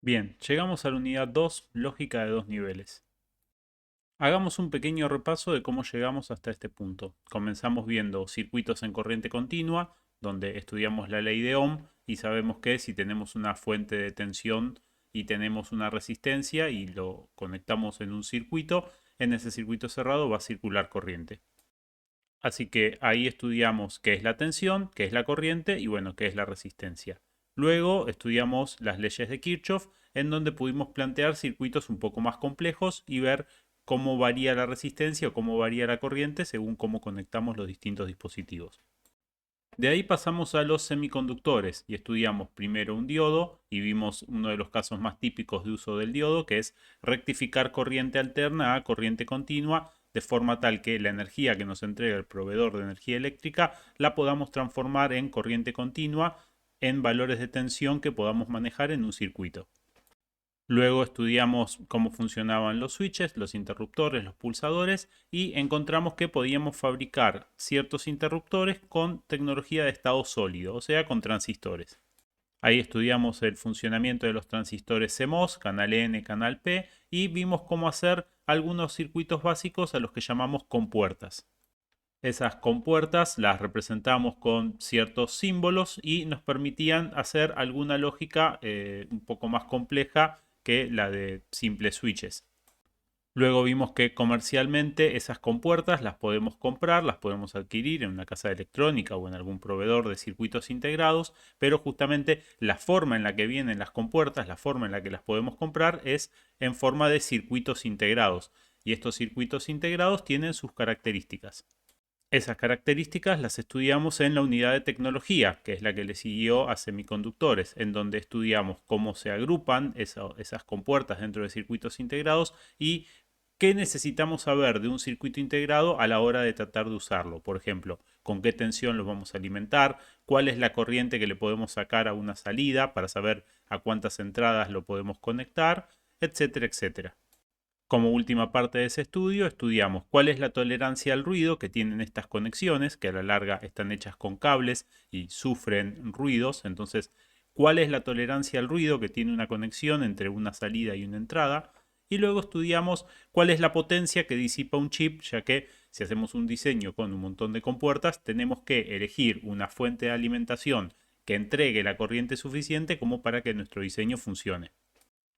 Bien, llegamos a la unidad 2, lógica de dos niveles. Hagamos un pequeño repaso de cómo llegamos hasta este punto. Comenzamos viendo circuitos en corriente continua, donde estudiamos la ley de Ohm y sabemos que si tenemos una fuente de tensión y tenemos una resistencia y lo conectamos en un circuito, en ese circuito cerrado va a circular corriente. Así que ahí estudiamos qué es la tensión, qué es la corriente y bueno, qué es la resistencia. Luego estudiamos las leyes de Kirchhoff, en donde pudimos plantear circuitos un poco más complejos y ver cómo varía la resistencia o cómo varía la corriente según cómo conectamos los distintos dispositivos. De ahí pasamos a los semiconductores y estudiamos primero un diodo y vimos uno de los casos más típicos de uso del diodo, que es rectificar corriente alterna a corriente continua de forma tal que la energía que nos entrega el proveedor de energía eléctrica la podamos transformar en corriente continua en valores de tensión que podamos manejar en un circuito. Luego estudiamos cómo funcionaban los switches, los interruptores, los pulsadores y encontramos que podíamos fabricar ciertos interruptores con tecnología de estado sólido, o sea, con transistores. Ahí estudiamos el funcionamiento de los transistores CMOS, canal N, canal P, y vimos cómo hacer algunos circuitos básicos a los que llamamos compuertas. Esas compuertas las representamos con ciertos símbolos y nos permitían hacer alguna lógica un poco más compleja que la de simples switches. Luego vimos que comercialmente esas compuertas las podemos comprar, las podemos adquirir en una casa de electrónica o en algún proveedor de circuitos integrados, pero justamente la forma en la que vienen las compuertas, la forma en la que las podemos comprar es en forma de circuitos integrados. Y estos circuitos integrados tienen sus características. Esas características las estudiamos en la unidad de tecnología, que es la que le siguió a semiconductores, en donde estudiamos cómo se agrupan esas compuertas dentro de circuitos integrados y qué necesitamos saber de un circuito integrado a la hora de tratar de usarlo. Por ejemplo, con qué tensión lo vamos a alimentar, cuál es la corriente que le podemos sacar a una salida para saber a cuántas entradas lo podemos conectar, etcétera, etcétera. Como última parte de ese estudio, estudiamos cuál es la tolerancia al ruido que tienen estas conexiones, que a la larga están hechas con cables y sufren ruidos. Entonces, cuál es la tolerancia al ruido que tiene una conexión entre una salida y una entrada. Y luego estudiamos cuál es la potencia que disipa un chip, ya que si hacemos un diseño con un montón de compuertas, tenemos que elegir una fuente de alimentación que entregue la corriente suficiente como para que nuestro diseño funcione.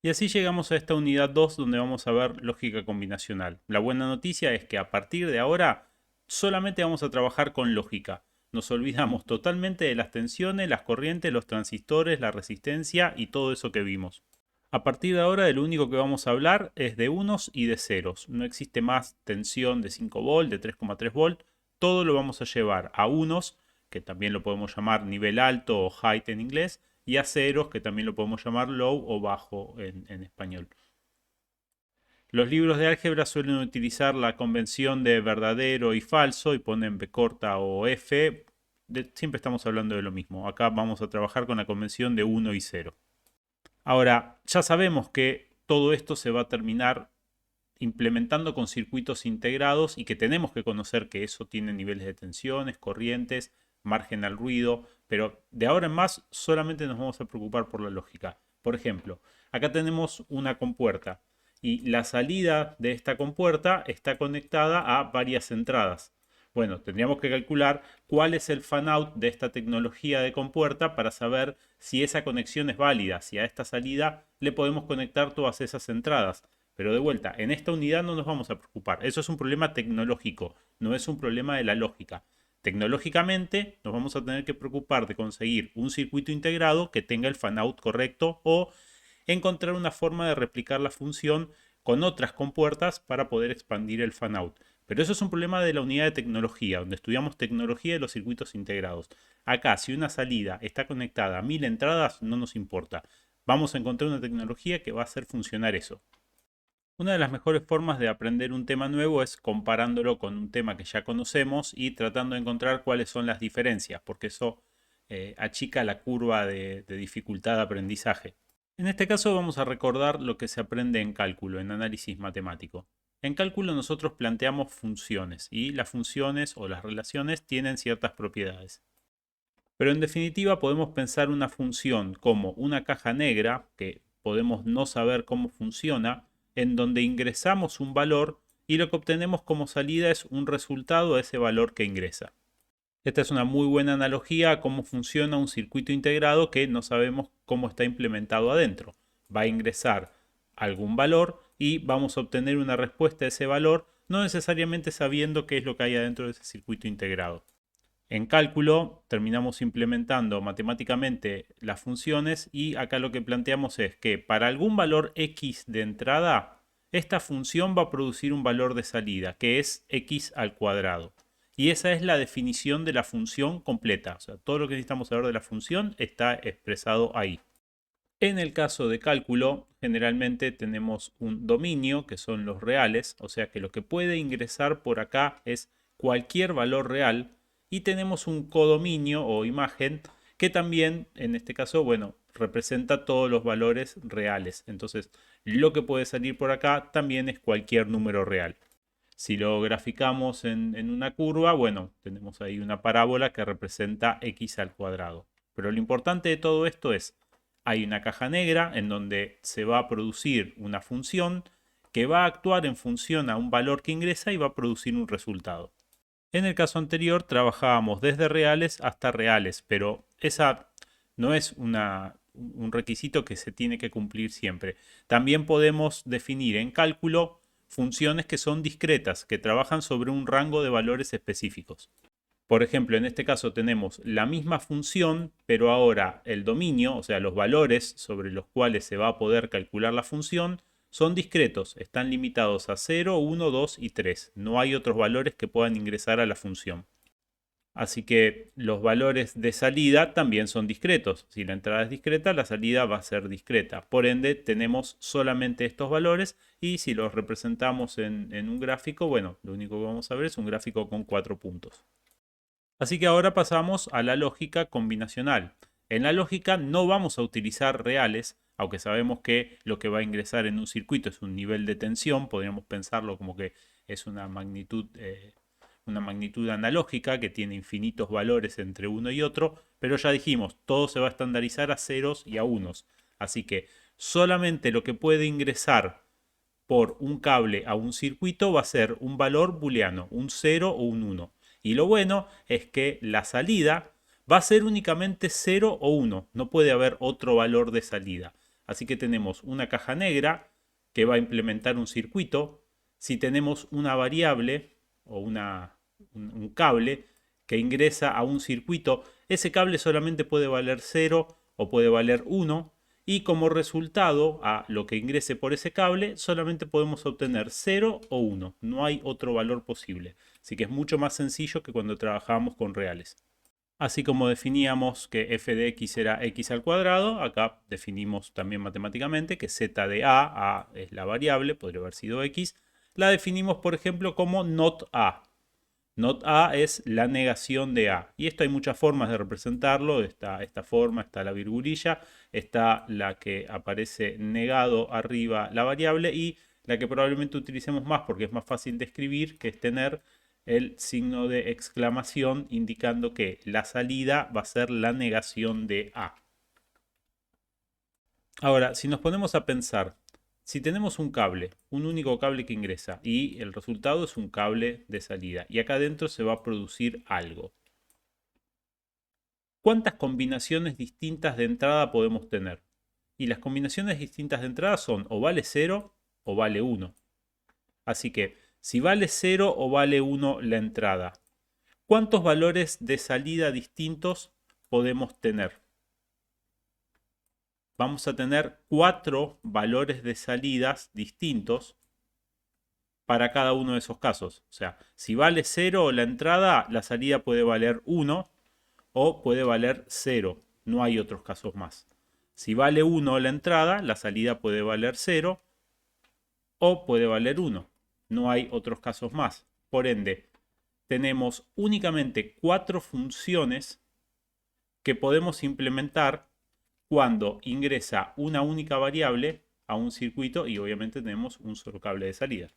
Y así llegamos a esta unidad 2 donde vamos a ver lógica combinacional. La buena noticia es que a partir de ahora solamente vamos a trabajar con lógica. Nos olvidamos totalmente de las tensiones, las corrientes, los transistores, la resistencia y todo eso que vimos. A partir de ahora de lo único que vamos a hablar es de unos y de ceros. No existe más tensión de 5 volt, de 3,3 volt. Todo lo vamos a llevar a unos, que también lo podemos llamar nivel alto o height en inglés, y a ceros, que también lo podemos llamar low o bajo en español. Los libros de álgebra suelen utilizar la convención de verdadero y falso y ponen B corta o F. Siempre estamos hablando de lo mismo. Acá vamos a trabajar con la convención de 1 y 0. Ahora, ya sabemos que todo esto se va a terminar implementando con circuitos integrados y que tenemos que conocer que eso tiene niveles de tensiones, corrientes, margen al ruido, pero de ahora en más solamente nos vamos a preocupar por la lógica. Por ejemplo, acá tenemos una compuerta y la salida de esta compuerta está conectada a varias entradas. Bueno, tendríamos que calcular cuál es el fan-out de esta tecnología de compuerta para saber si esa conexión es válida, si a esta salida le podemos conectar todas esas entradas. Pero de vuelta, en esta unidad no nos vamos a preocupar. Eso es un problema tecnológico, no es un problema de la lógica. Tecnológicamente nos vamos a tener que preocupar de conseguir un circuito integrado que tenga el fan-out correcto o encontrar una forma de replicar la función con otras compuertas para poder expandir el fan-out. Pero eso es un problema de la unidad de tecnología, donde estudiamos tecnología de los circuitos integrados. Acá, si una salida está conectada a 1000 entradas, no nos importa. Vamos a encontrar una tecnología que va a hacer funcionar eso. Una de las mejores formas de aprender un tema nuevo es comparándolo con un tema que ya conocemos y tratando de encontrar cuáles son las diferencias, porque eso achica la curva de dificultad de aprendizaje. En este caso vamos a recordar lo que se aprende en cálculo, en análisis matemático. En cálculo nosotros planteamos funciones y las funciones o las relaciones tienen ciertas propiedades. Pero en definitiva podemos pensar una función como una caja negra, que podemos no saber cómo funciona, en donde ingresamos un valor y lo que obtenemos como salida es un resultado a ese valor que ingresa. Esta es una muy buena analogía a cómo funciona un circuito integrado que no sabemos cómo está implementado adentro. Va a ingresar algún valor y vamos a obtener una respuesta a ese valor, no necesariamente sabiendo qué es lo que hay adentro de ese circuito integrado. En cálculo terminamos implementando matemáticamente las funciones y acá lo que planteamos es que para algún valor x de entrada, esta función va a producir un valor de salida, que es x al cuadrado. Y esa es la definición de la función completa. O sea, todo lo que necesitamos saber de la función está expresado ahí. En el caso de cálculo, generalmente tenemos un dominio, que son los reales, o sea que lo que puede ingresar por acá es cualquier valor real, y tenemos un codominio o imagen que también, en este caso, bueno, representa todos los valores reales. Entonces, lo que puede salir por acá también es cualquier número real. Si lo graficamos en una curva, bueno, tenemos ahí una parábola que representa x al cuadrado. Pero lo importante de todo esto es, hay una caja negra en donde se va a producir una función que va a actuar en función a un valor que ingresa y va a producir un resultado. En el caso anterior trabajábamos desde reales hasta reales, pero esa no es un requisito que se tiene que cumplir siempre. También podemos definir en cálculo funciones que son discretas, que trabajan sobre un rango de valores específicos. Por ejemplo, en este caso tenemos la misma función, pero ahora el dominio, o sea, los valores sobre los cuales se va a poder calcular la función, son discretos, están limitados a 0, 1, 2 y 3. No hay otros valores que puedan ingresar a la función. Así que los valores de salida también son discretos. Si la entrada es discreta, la salida va a ser discreta. Por ende, tenemos solamente estos valores y si los representamos en un gráfico, bueno, lo único que vamos a ver es un gráfico con 4 puntos. Así que ahora pasamos a la lógica combinacional. En la lógica no vamos a utilizar reales, aunque sabemos que lo que va a ingresar en un circuito es un nivel de tensión, podríamos pensarlo como que es una magnitud analógica que tiene infinitos valores entre uno y otro, pero ya dijimos, todo se va a estandarizar a ceros y a unos. Así que solamente lo que puede ingresar por un cable a un circuito va a ser un valor booleano, un 0 o un 1. Y lo bueno es que la salida va a ser únicamente 0 o 1, no puede haber otro valor de salida. Así que tenemos una caja negra que va a implementar un circuito. Si tenemos una variable o un cable que ingresa a un circuito, ese cable solamente puede valer 0 o puede valer 1 y como resultado a lo que ingrese por ese cable solamente podemos obtener 0 o 1, no hay otro valor posible. Así que es mucho más sencillo que cuando trabajábamos con reales. Así como definíamos que f de x era x al cuadrado, acá definimos también matemáticamente que z de a es la variable, podría haber sido x, la definimos por ejemplo como not a. Not A es la negación de A. Y esto hay muchas formas de representarlo. Está esta forma, está la virgulilla, está la que aparece negado arriba la variable y la que probablemente utilicemos más porque es más fácil de escribir, que es tener el signo de exclamación indicando que la salida va a ser la negación de A. Ahora, si nos ponemos a pensar, si tenemos un cable, un único cable que ingresa y el resultado es un cable de salida y acá adentro se va a producir algo. ¿Cuántas combinaciones distintas de entrada podemos tener? Y las combinaciones distintas de entrada son o vale 0 o vale 1. Así que si vale 0 o vale 1 la entrada, ¿cuántos valores de salida distintos podemos tener? Vamos a tener 4 valores de salidas distintos para cada uno de esos casos. O sea, si vale 0 la entrada, la salida puede valer 1 o puede valer 0. No hay otros casos más. Si vale 1 la entrada, la salida puede valer 0 o puede valer 1. No hay otros casos más. Por ende, tenemos únicamente 4 funciones que podemos implementar cuando ingresa una única variable a un circuito y obviamente tenemos un solo cable de salida.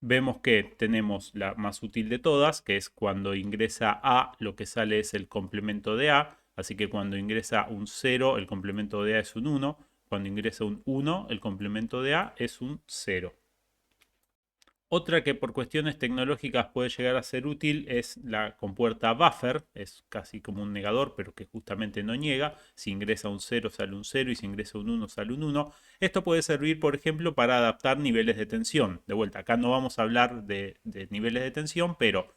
Vemos que tenemos la más útil de todas, que es cuando ingresa A, lo que sale es el complemento de A. Así que cuando ingresa un 0, el complemento de A es un 1. Cuando ingresa un 1, el complemento de A es un 0. Otra que por cuestiones tecnológicas puede llegar a ser útil es la compuerta buffer, es casi como un negador, pero que justamente no niega. Si ingresa un 0 sale un 0 y si ingresa un 1 sale un 1. Esto puede servir, por ejemplo, para adaptar niveles de tensión. De vuelta, acá no vamos a hablar de niveles de tensión, pero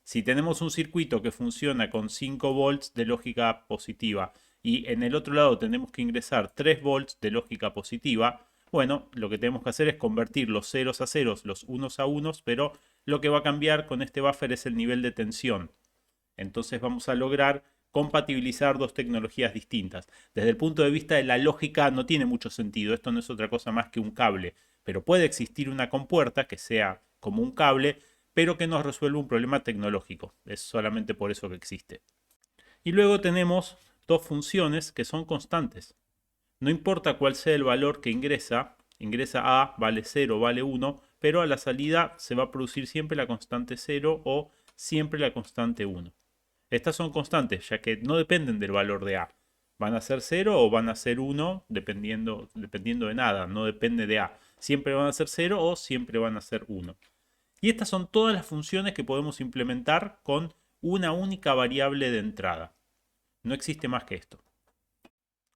si tenemos un circuito que funciona con 5 volts de lógica positiva y en el otro lado tenemos que ingresar 3 volts de lógica positiva, bueno, lo que tenemos que hacer es convertir los ceros a ceros, los unos a unos, pero lo que va a cambiar con este buffer es el nivel de tensión. Entonces vamos a lograr compatibilizar dos tecnologías distintas. Desde el punto de vista de la lógica no tiene mucho sentido, esto no es otra cosa más que un cable, pero puede existir una compuerta que sea como un cable, pero que nos resuelva un problema tecnológico. Es solamente por eso que existe. Y luego tenemos dos funciones que son constantes. No importa cuál sea el valor que ingresa A, vale 0, vale 1, pero a la salida se va a producir siempre la constante 0 o siempre la constante 1. Estas son constantes, ya que no dependen del valor de A. Van a ser 0 o van a ser 1, dependiendo de nada, no depende de A. Siempre van a ser 0 o siempre van a ser 1. Y estas son todas las funciones que podemos implementar con una única variable de entrada. No existe más que esto.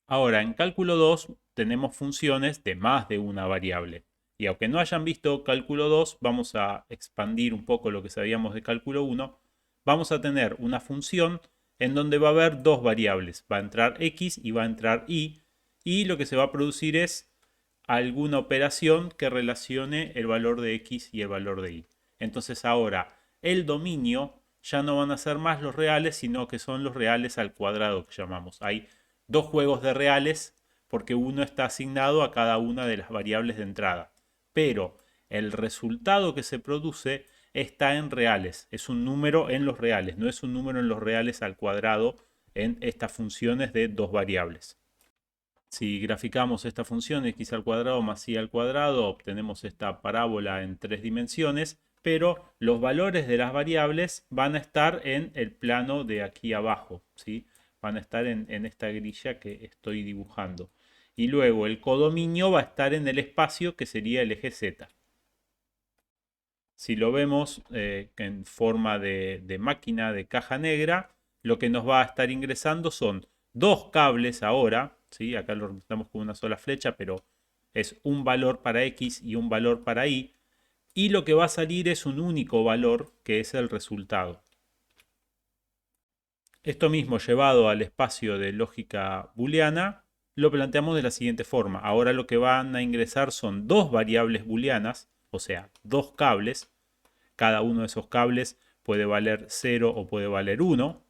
Ahora, en cálculo 2 tenemos funciones de más de una variable. Y aunque no hayan visto cálculo 2, vamos a expandir un poco lo que sabíamos de cálculo 1. Vamos a tener una función en donde va a haber dos variables. Va a entrar x y va a entrar y. Y lo que se va a producir es alguna operación que relacione el valor de x y el valor de y. Entonces ahora el dominio ya no van a ser más los reales, sino que son los reales al cuadrado que llamamos. Hay dos juegos de reales porque uno está asignado a cada una de las variables de entrada. Pero el resultado que se produce está en reales. Es un número en los reales, no es un número en los reales al cuadrado en estas funciones de dos variables. Si graficamos esta función x al cuadrado más y al cuadrado, obtenemos esta parábola en tres dimensiones, pero los valores de las variables van a estar en el plano de aquí abajo, ¿sí? Van a estar en esta grilla que estoy dibujando. Y luego el codominio va a estar en el espacio que sería el eje z. Si lo vemos en forma de máquina de caja negra, lo que nos va a estar ingresando son dos cables ahora, ¿sí? Acá lo representamos con una sola flecha, pero es un valor para x y un valor para y. Y lo que va a salir es un único valor, que es el resultado. Esto mismo llevado al espacio de lógica booleana, lo planteamos de la siguiente forma. Ahora lo que van a ingresar son dos variables booleanas, o sea, dos cables. Cada uno de esos cables puede valer 0 o puede valer 1.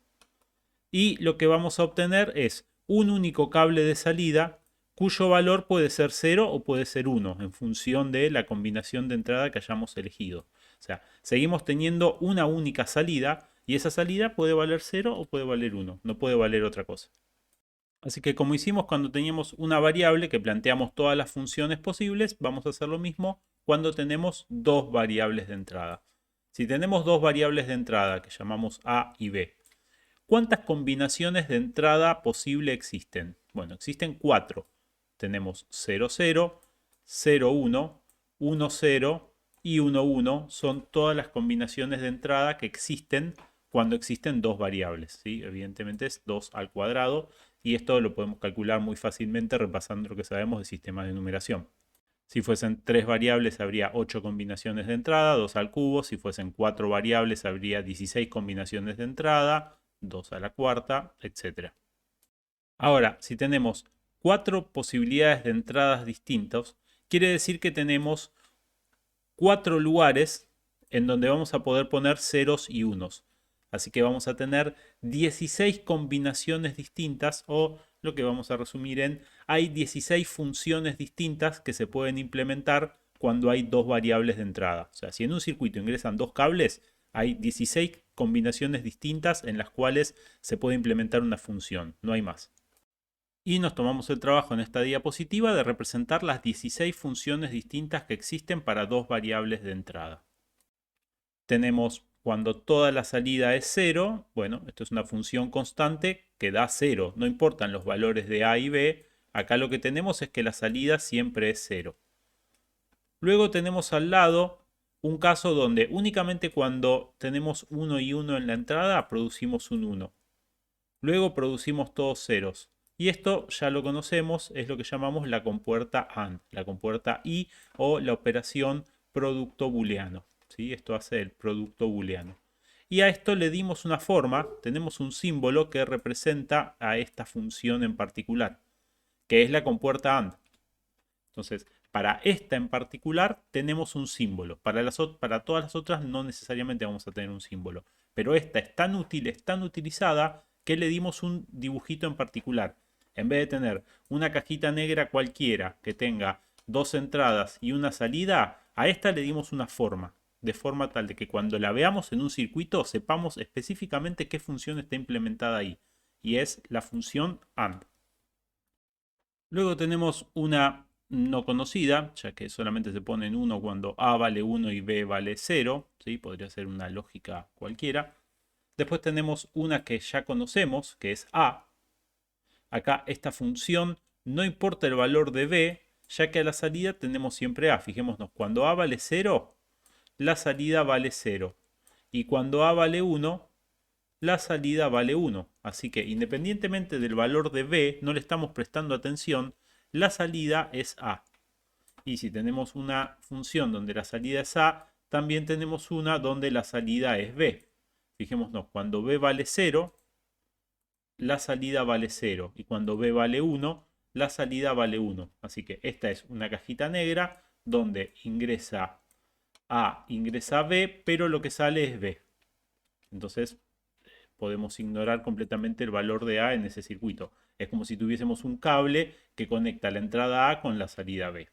Y lo que vamos a obtener es un único cable de salida cuyo valor puede ser 0 o puede ser 1 en función de la combinación de entrada que hayamos elegido. O sea, seguimos teniendo una única salida y esa salida puede valer 0 o puede valer 1, no puede valer otra cosa. Así que como hicimos cuando teníamos una variable que planteamos todas las funciones posibles, vamos a hacer lo mismo cuando tenemos dos variables de entrada. Si tenemos dos variables de entrada que llamamos A y B, ¿cuántas combinaciones de entrada posible existen? Bueno, existen cuatro. Tenemos 0, 0, 0, 1, 1, 0 y 1, 1. Son todas las combinaciones de entrada que existen cuando existen dos variables, ¿sí? Evidentemente es 2 al cuadrado y esto lo podemos calcular muy fácilmente repasando lo que sabemos de sistemas de numeración. Si fuesen tres variables habría 8 combinaciones de entrada, 2 al cubo. Si fuesen 4 variables habría 16 combinaciones de entrada, 2 a la cuarta, etc. Ahora, si tenemos 4 posibilidades de entradas distintas, quiere decir que tenemos 4 lugares en donde vamos a poder poner ceros y unos. Así que vamos a tener 16 combinaciones distintas o lo que vamos a resumir en hay 16 funciones distintas que se pueden implementar cuando hay dos variables de entrada. O sea, si en un circuito ingresan dos cables, hay 16 combinaciones distintas en las cuales se puede implementar una función, no hay más. Y nos tomamos el trabajo en esta diapositiva de representar las 16 funciones distintas que existen para dos variables de entrada. Tenemos cuando toda la salida es 0, bueno, esto es una función constante que da 0. No importan los valores de A y B, Acá lo que tenemos es que la salida siempre es 0. Luego tenemos al lado un caso donde únicamente cuando tenemos 1 y 1 en la entrada producimos un 1. Luego producimos todos ceros. Y esto ya lo conocemos, es lo que llamamos la compuerta AND, la compuerta I o la operación producto booleano. ¿Sí? Esto hace el producto booleano. Y a esto le dimos una forma, tenemos un símbolo que representa a esta función en particular, que es la compuerta AND. Entonces, para esta en particular tenemos un símbolo. Para todas las otras no necesariamente vamos a tener un símbolo. Pero esta es tan útil, es tan utilizada que le dimos un dibujito en particular. En vez de tener una cajita negra cualquiera que tenga dos entradas y una salida, a esta le dimos una forma. De forma tal de que cuando la veamos en un circuito sepamos específicamente qué función está implementada ahí. Y es la función AND. Luego tenemos una no conocida, ya que solamente se pone en 1 cuando A vale 1 y B vale 0. ¿Sí? Podría ser una lógica cualquiera. Después tenemos una que ya conocemos, que es A. Acá esta función no importa el valor de B, ya que a la salida tenemos siempre A. Fijémonos, cuando A vale 0, la salida vale 0. Y cuando A vale 1, la salida vale 1. Así que independientemente del valor de B, no le estamos prestando atención, la salida es A. Y si tenemos una función donde la salida es A, también tenemos una donde la salida es B. Fijémonos, cuando B vale 0, la salida vale 0. Y cuando B vale 1, la salida vale 1. Así que esta es una cajita negra donde ingresa A, ingresa B, pero lo que sale es B. Entonces podemos ignorar completamente el valor de A en ese circuito. Es como si tuviésemos un cable que conecta la entrada A con la salida B.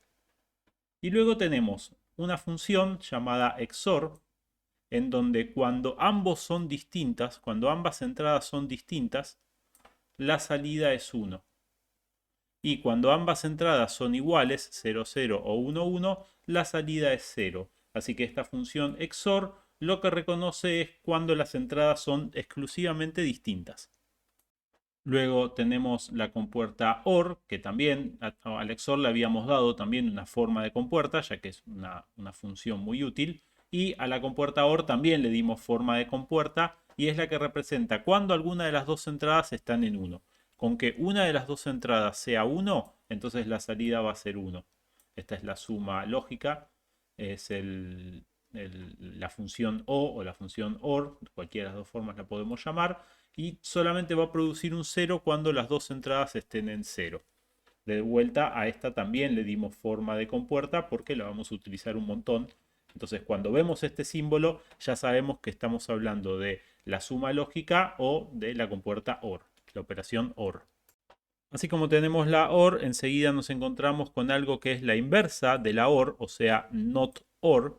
Y luego tenemos una función llamada XOR, en donde cuando ambos son distintas, cuando ambas entradas son distintas, la salida es 1. Y cuando ambas entradas son iguales, 0, 0 o 1, 1, la salida es 0. Así que esta función XOR lo que reconoce es cuando las entradas son exclusivamente distintas. Luego tenemos la compuerta OR, que también al XOR le habíamos dado también una forma de compuerta, ya que es una función muy útil. Y a la compuerta OR también le dimos forma de compuerta, y es la que representa cuando alguna de las dos entradas están en 1. Con que una de las dos entradas sea 1, entonces la salida va a ser 1. Esta es la suma lógica, es la función O la función OR, cualquiera de las dos formas la podemos llamar, y solamente va a producir un 0 cuando las dos entradas estén en 0. De vuelta a esta también le dimos forma de compuerta porque la vamos a utilizar un montón. Entonces cuando vemos este símbolo ya sabemos que estamos hablando de la suma lógica o de la compuerta OR, la operación OR. Así como tenemos la OR, enseguida nos encontramos con algo que es la inversa de la OR, o sea, NOT OR.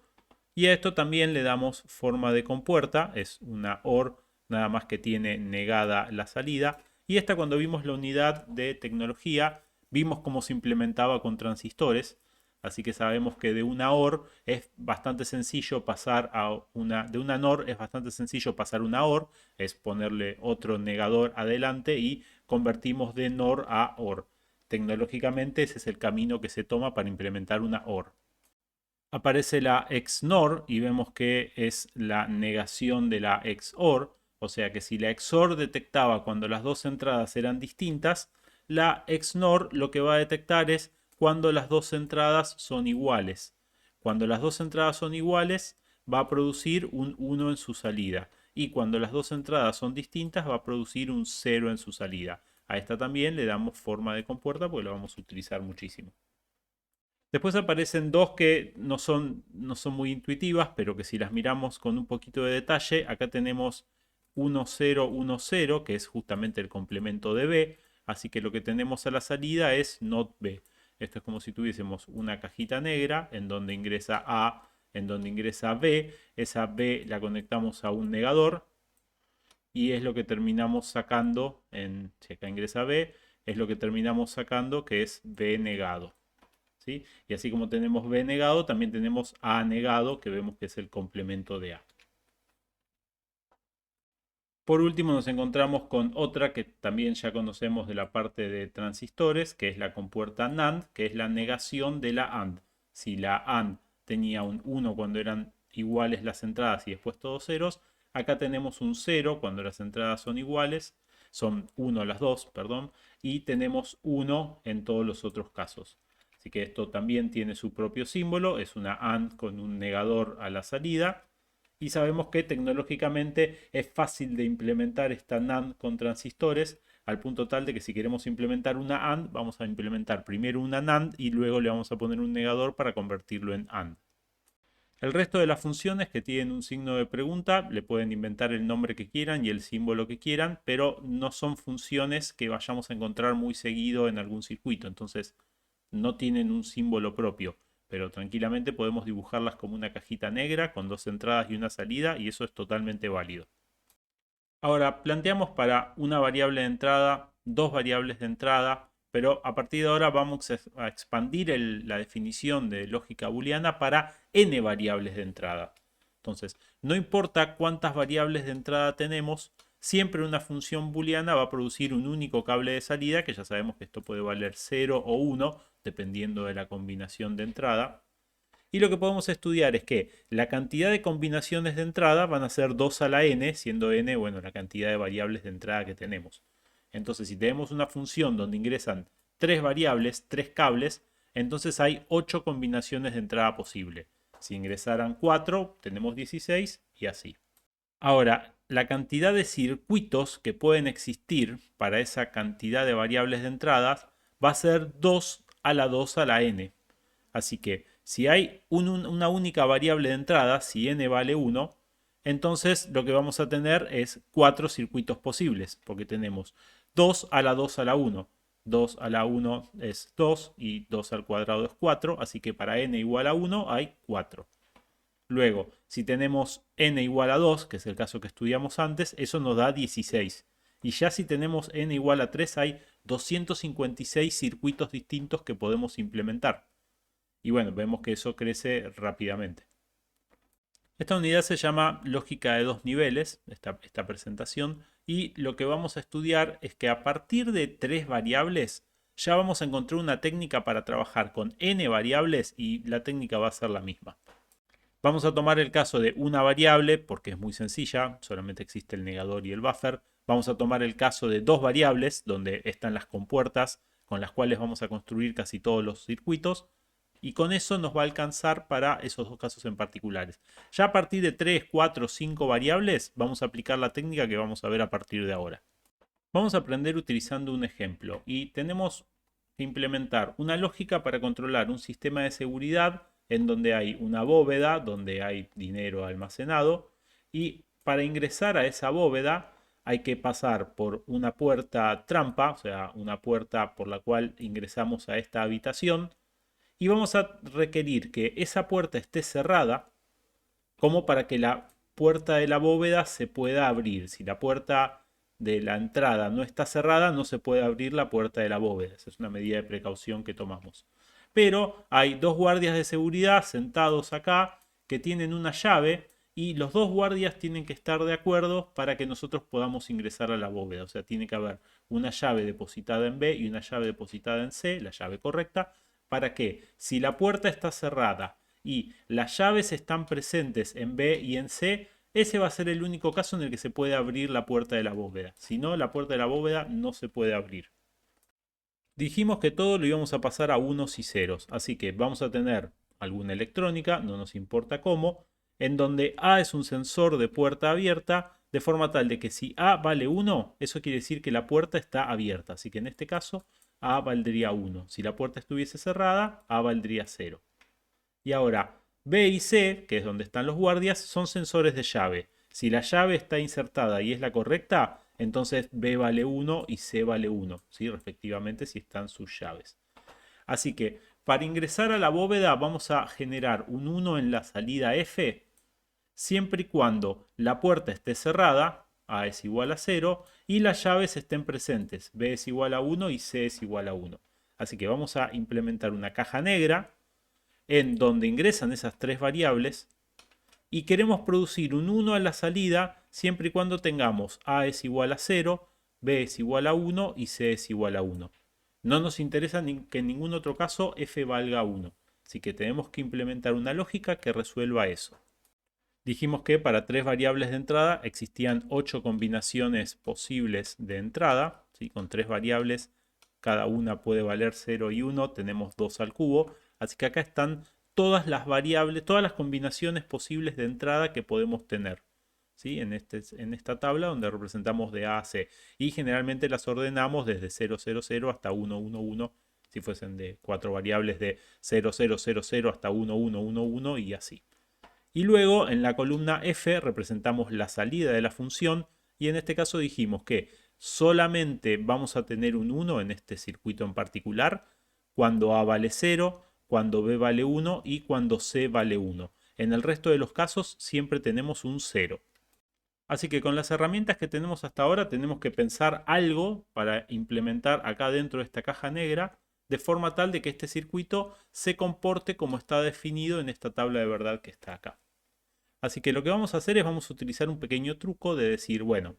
Y a esto también le damos forma de compuerta, es una OR nada más que tiene negada la salida. Y esta cuando vimos la unidad de tecnología, vimos cómo se implementaba con transistores. Así que sabemos que de una OR es bastante sencillo pasar a de una NOR es bastante sencillo pasar una OR, es ponerle otro negador adelante y convertimos de NOR a OR. Tecnológicamente ese es el camino que se toma para implementar una OR. Aparece la XNOR y vemos que es la negación de la XOR, o sea que si la XOR detectaba cuando las dos entradas eran distintas, la XNOR lo que va a detectar es cuando las dos entradas son iguales. Cuando las dos entradas son iguales, va a producir un 1 en su salida. Y cuando las dos entradas son distintas, va a producir un 0 en su salida. A esta también le damos forma de compuerta porque lo vamos a utilizar muchísimo. Después aparecen dos que no son muy intuitivas, pero que si las miramos con un poquito de detalle, acá tenemos 1, 0, 1, 0, que es justamente el complemento de B. Así que lo que tenemos a la salida es NOT B. Esto es como si tuviésemos una cajita negra en donde ingresa A, en donde ingresa B. Esa B la conectamos a un negador y es lo que terminamos sacando, si acá ingresa B, es lo que terminamos sacando que es B negado. ¿Sí? Y así como tenemos B negado, también tenemos A negado, que vemos que es el complemento de A. Por último nos encontramos con otra que también ya conocemos de la parte de transistores, que es la compuerta NAND, que es la negación de la AND. Si la AND tenía un 1 cuando eran iguales las entradas y después todos ceros, acá tenemos un 0 cuando las entradas son iguales, son 1 las dos, perdón, y tenemos 1 en todos los otros casos. Así que esto también tiene su propio símbolo, es una AND con un negador a la salida. Y sabemos que tecnológicamente es fácil de implementar esta NAND con transistores, al punto tal de que si queremos implementar una AND, vamos a implementar primero una NAND y luego le vamos a poner un negador para convertirlo en AND. El resto de las funciones que tienen un signo de pregunta le pueden inventar el nombre que quieran y el símbolo que quieran, pero no son funciones que vayamos a encontrar muy seguido en algún circuito, entonces no tienen un símbolo propio, pero tranquilamente podemos dibujarlas como una cajita negra con dos entradas y una salida y eso es totalmente válido. Ahora, planteamos para una variable de entrada, dos variables de entrada, pero a partir de ahora vamos a expandir la definición de lógica booleana para n variables de entrada. Entonces, no importa cuántas variables de entrada tenemos, siempre una función booleana va a producir un único cable de salida, que ya sabemos que esto puede valer 0 o 1, dependiendo de la combinación de entrada. Y lo que podemos estudiar es que la cantidad de combinaciones de entrada van a ser 2 a la n, siendo n, bueno, la cantidad de variables de entrada que tenemos. Entonces, si tenemos una función donde ingresan 3 variables, 3 cables, entonces hay 8 combinaciones de entrada posible. Si ingresaran 4, tenemos 16 y así. Ahora, la cantidad de circuitos que pueden existir para esa cantidad de variables de entradas va a ser 2 a la 2 a la n. Así que si hay una única variable de entrada, si n vale 1, entonces lo que vamos a tener es 4 circuitos posibles, porque tenemos 2 a la 2 a la 1. 2 a la 1 es 2 y 2 al cuadrado es 4, así que para n igual a 1 hay 4. Luego, si tenemos n igual a 2, que es el caso que estudiamos antes, eso nos da 16. Y ya si tenemos n igual a 3, hay 256 circuitos distintos que podemos implementar. Y bueno, vemos que eso crece rápidamente. Esta unidad se llama lógica de dos niveles, esta presentación, y lo que vamos a estudiar es que a partir de 3 variables ya vamos a encontrar una técnica para trabajar con n variables y la técnica va a ser la misma. Vamos a tomar el caso de una variable porque es muy sencilla, solamente existe el negador y el buffer. Vamos a tomar el caso de dos variables donde están las compuertas con las cuales vamos a construir casi todos los circuitos. Y con eso nos va a alcanzar para esos dos casos en particulares. Ya a partir de 3, 4, 5 variables vamos a aplicar la técnica que vamos a ver a partir de ahora. Vamos a aprender utilizando un ejemplo y tenemos que implementar una lógica para controlar un sistema de seguridad en donde hay una bóveda, donde hay dinero almacenado y para ingresar a esa bóveda hay que pasar por una puerta trampa, o sea, una puerta por la cual ingresamos a esta habitación y vamos a requerir que esa puerta esté cerrada como para que la puerta de la bóveda se pueda abrir. Si la puerta de la entrada no está cerrada, no se puede abrir la puerta de la bóveda. Esa es una medida de precaución que tomamos. Pero hay dos guardias de seguridad sentados acá que tienen una llave y los dos guardias tienen que estar de acuerdo para que nosotros podamos ingresar a la bóveda. O sea, tiene que haber una llave depositada en B y una llave depositada en C, la llave correcta, para que si la puerta está cerrada y las llaves están presentes en B y en C, ese va a ser el único caso en el que se puede abrir la puerta de la bóveda. Si no, la puerta de la bóveda no se puede abrir. Dijimos que todo lo íbamos a pasar a unos y ceros, así que vamos a tener alguna electrónica, no nos importa cómo, en donde A es un sensor de puerta abierta, de forma tal de que si A vale 1, eso quiere decir que la puerta está abierta. Así que en este caso, A valdría 1. Si la puerta estuviese cerrada, A valdría 0. Y ahora, B y C, que es donde están los guardias, son sensores de llave. Si la llave está insertada y es la correcta, entonces B vale 1 y C vale 1, ¿sí? Respectivamente si están sus llaves. Así que para ingresar a la bóveda vamos a generar un 1 en la salida F, siempre y cuando la puerta esté cerrada, A es igual a 0, y las llaves estén presentes, B es igual a 1 y C es igual a 1. Así que vamos a implementar una caja negra en donde ingresan esas tres variables y queremos producir un 1 a la salida siempre y cuando tengamos A es igual a 0, B es igual a 1 y C es igual a 1. No nos interesa que en ningún otro caso f valga 1. Así que tenemos que implementar una lógica que resuelva eso. Dijimos que para tres variables de entrada existían 8 combinaciones posibles de entrada. ¿Sí? Con tres variables, cada una puede valer 0 y 1. Tenemos 2 al cubo. Así que acá están todas las variables, todas las combinaciones posibles de entrada que podemos tener. ¿Sí? En esta tabla donde representamos de A a C. Y generalmente las ordenamos desde 0, 0, 0 hasta 1, 1, 1. Si fuesen de 4 variables de 0, 0, 0, 0 hasta 1, 1, 1, 1 y así. Y luego en la columna F representamos la salida de la función y en este caso dijimos que solamente vamos a tener un 1 en este circuito en particular cuando A vale 0, cuando B vale 1 y cuando C vale 1. En el resto de los casos siempre tenemos un 0. Así que con las herramientas que tenemos hasta ahora tenemos que pensar algo para implementar acá dentro de esta caja negra de forma tal de que este circuito se comporte como está definido en esta tabla de verdad que está acá. Así que lo que vamos a hacer es vamos a utilizar un pequeño truco de decir, bueno,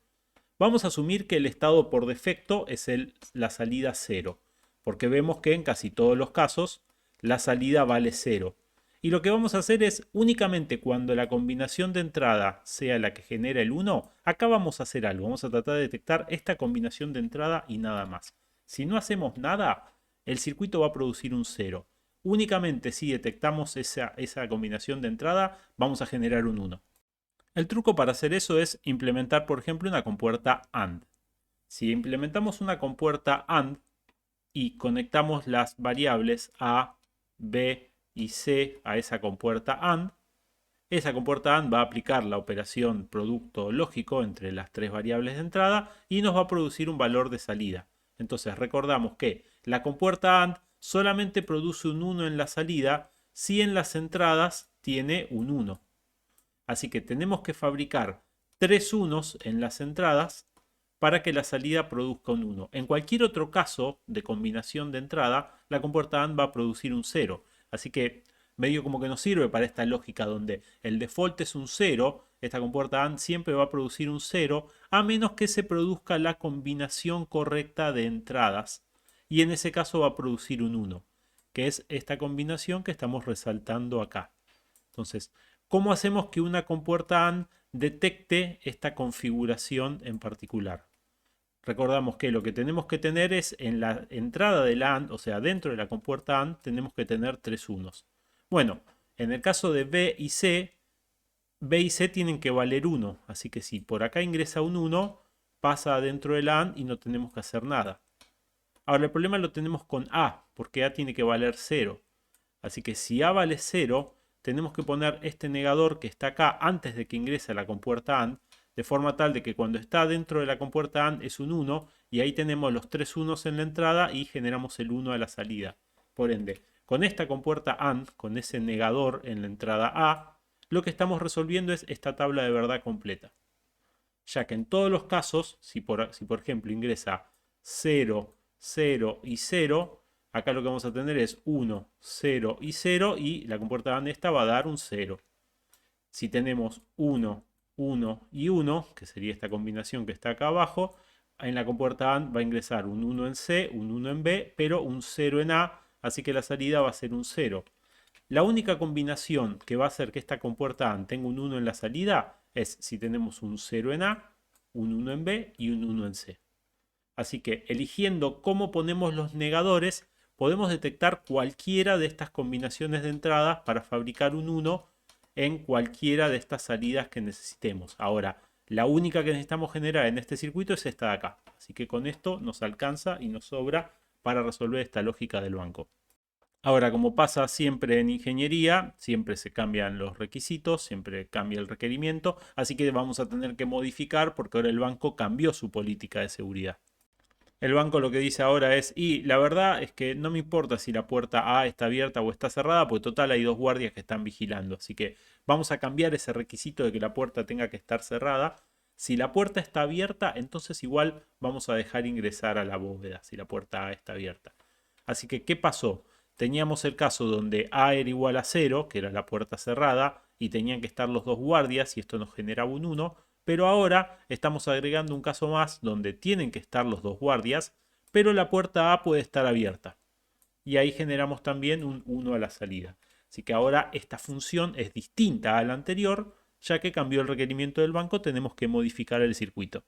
vamos a asumir que el estado por defecto es la salida 0, porque vemos que en casi todos los casos la salida vale 0. Y lo que vamos a hacer es únicamente cuando la combinación de entrada sea la que genera el 1, acá vamos a hacer algo, vamos a tratar de detectar esta combinación de entrada y nada más. Si no hacemos nada, el circuito va a producir un 0. Únicamente si detectamos esa combinación de entrada, vamos a generar un 1. El truco para hacer eso es implementar, por ejemplo, una compuerta AND. Si implementamos una compuerta AND y conectamos las variables A, B y C a esa compuerta AND, esa compuerta AND va a aplicar la operación producto lógico entre las tres variables de entrada y nos va a producir un valor de salida. Entonces recordamos que la compuerta AND solamente produce un 1 en la salida si en las entradas tiene un 1. Así que tenemos que fabricar 3 unos en las entradas para que la salida produzca un 1. En cualquier otro caso de combinación de entrada, la compuerta AND va a producir un 0. Así que medio como que nos sirve para esta lógica donde el default es un 0, esta compuerta AND siempre va a producir un 0 a menos que se produzca la combinación correcta de entradas. Y en ese caso va a producir un 1, que es esta combinación que estamos resaltando acá. Entonces, ¿cómo hacemos que una compuerta AND detecte esta configuración en particular? Recordamos que lo que tenemos que tener es en la entrada de la AND, o sea, dentro de la compuerta AND, tenemos que tener 3 unos. Bueno, en el caso de B y C tienen que valer 1. Así que si por acá ingresa un 1, pasa dentro de la AND y no tenemos que hacer nada. Ahora el problema lo tenemos con A, porque A tiene que valer 0. Así que si A vale 0, tenemos que poner este negador que está acá antes de que ingrese a la compuerta AND, de forma tal de que cuando está dentro de la compuerta AND es un 1, y ahí tenemos los 3 unos en la entrada y generamos el 1 a la salida. Por ende, con esta compuerta AND, con ese negador en la entrada A, lo que estamos resolviendo es esta tabla de verdad completa. Ya que en todos los casos, si por ejemplo ingresa 0, 0 y 0, acá lo que vamos a tener es 1, 0 y 0 y la compuerta AND esta va a dar un 0. Si tenemos 1, 1 y 1, que sería esta combinación que está acá abajo, en la compuerta AND va a ingresar un 1 en C, un 1 en B, pero un 0 en A, así que la salida va a ser un 0. La única combinación que va a hacer que esta compuerta AND tenga un 1 en la salida es si tenemos un 0 en A, un 1 en B y un 1 en C. Así que eligiendo cómo ponemos los negadores, podemos detectar cualquiera de estas combinaciones de entradas para fabricar un 1 en cualquiera de estas salidas que necesitemos. Ahora, la única que necesitamos generar en este circuito es esta de acá. Así que con esto nos alcanza y nos sobra para resolver esta lógica del banco. Ahora, como pasa siempre en ingeniería, siempre se cambian los requisitos, siempre cambia el requerimiento, así que vamos a tener que modificar porque ahora el banco cambió su política de seguridad. El banco lo que dice ahora es, y la verdad es que no me importa si la puerta A está abierta o está cerrada, porque total hay dos guardias que están vigilando, así que vamos a cambiar ese requisito de que la puerta tenga que estar cerrada. Si la puerta está abierta, entonces igual vamos a dejar ingresar a la bóveda, si la puerta A está abierta. Así que, ¿qué pasó? Teníamos el caso donde A era igual a 0, que era la puerta cerrada, y tenían que estar los dos guardias y esto nos generaba un 1, Pero ahora estamos agregando un caso más donde tienen que estar los dos guardias, pero la puerta A puede estar abierta. Y ahí generamos también un 1 a la salida. Así que ahora esta función es distinta a la anterior, ya que cambió el requerimiento del banco, tenemos que modificar el circuito.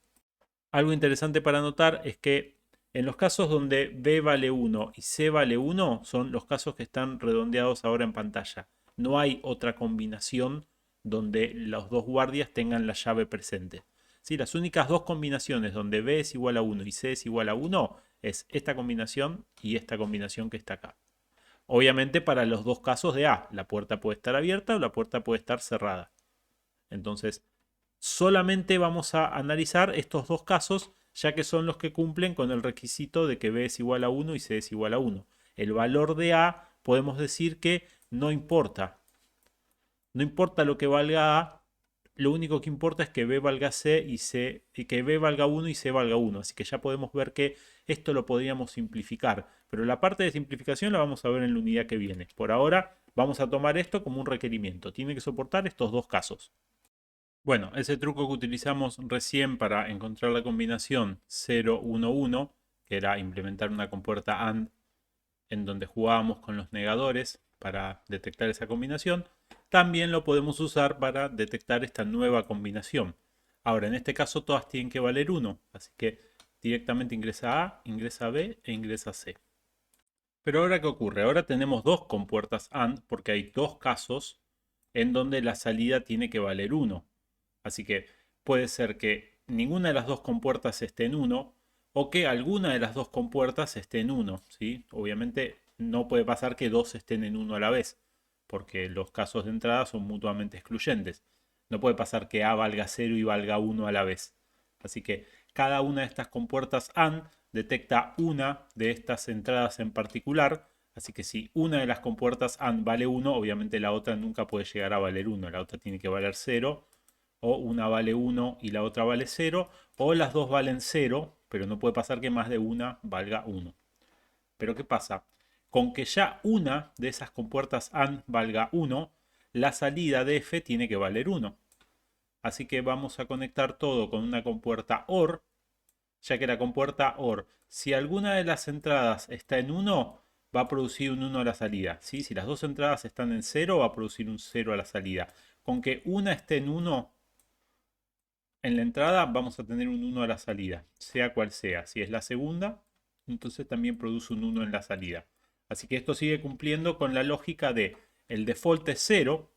Algo interesante para notar es que en los casos donde B vale 1 y C vale 1 son los casos que están redondeados ahora en pantalla. No hay otra combinación donde los dos guardias tengan la llave presente. ¿Sí? Las únicas dos combinaciones donde B es igual a 1 y C es igual a 1 es esta combinación y esta combinación que está acá. Obviamente para los dos casos de A, la puerta puede estar abierta o la puerta puede estar cerrada. Entonces, solamente vamos a analizar estos dos casos, ya que son los que cumplen con el requisito de que B es igual a 1 y C es igual a 1. El valor de A podemos decir que no importa. No importa lo que valga A, lo único que importa es que B valga C y que B valga 1 y C valga 1. Así que ya podemos ver que esto lo podríamos simplificar. Pero la parte de simplificación la vamos a ver en la unidad que viene. Por ahora vamos a tomar esto como un requerimiento. Tiene que soportar estos dos casos. Bueno, ese truco que utilizamos recién para encontrar la combinación 0, 1, 1, que era implementar una compuerta AND en donde jugábamos con los negadores para detectar esa combinación, también lo podemos usar para detectar esta nueva combinación. Ahora, en este caso todas tienen que valer 1, así que directamente ingresa A, ingresa B e ingresa C. Pero ahora, ¿qué ocurre? Ahora tenemos dos compuertas AND porque hay dos casos en donde la salida tiene que valer 1. Así que puede ser que ninguna de las dos compuertas esté en 1 o que alguna de las dos compuertas esté en 1. ¿Sí? Obviamente no puede pasar que dos estén en 1 a la vez, porque los casos de entrada son mutuamente excluyentes. No puede pasar que A valga 0 y valga 1 a la vez. Así que cada una de estas compuertas AND detecta una de estas entradas en particular. Así que si una de las compuertas AND vale 1, obviamente la otra nunca puede llegar a valer 1. La otra tiene que valer 0. O una vale 1 y la otra vale 0. O las dos valen 0, pero no puede pasar que más de una valga 1. Pero ¿qué pasa? Con que ya una de esas compuertas AND valga 1, la salida de F tiene que valer 1. Así que vamos a conectar todo con una compuerta OR, ya que la compuerta OR, si alguna de las entradas está en 1, va a producir un 1 a la salida. ¿Sí? Si las dos entradas están en 0, va a producir un 0 a la salida. Con que una esté en 1, en la entrada vamos a tener un 1 a la salida, sea cual sea. Si es la segunda, entonces también produce un 1 en la salida. Así que esto sigue cumpliendo con la lógica de el default es 0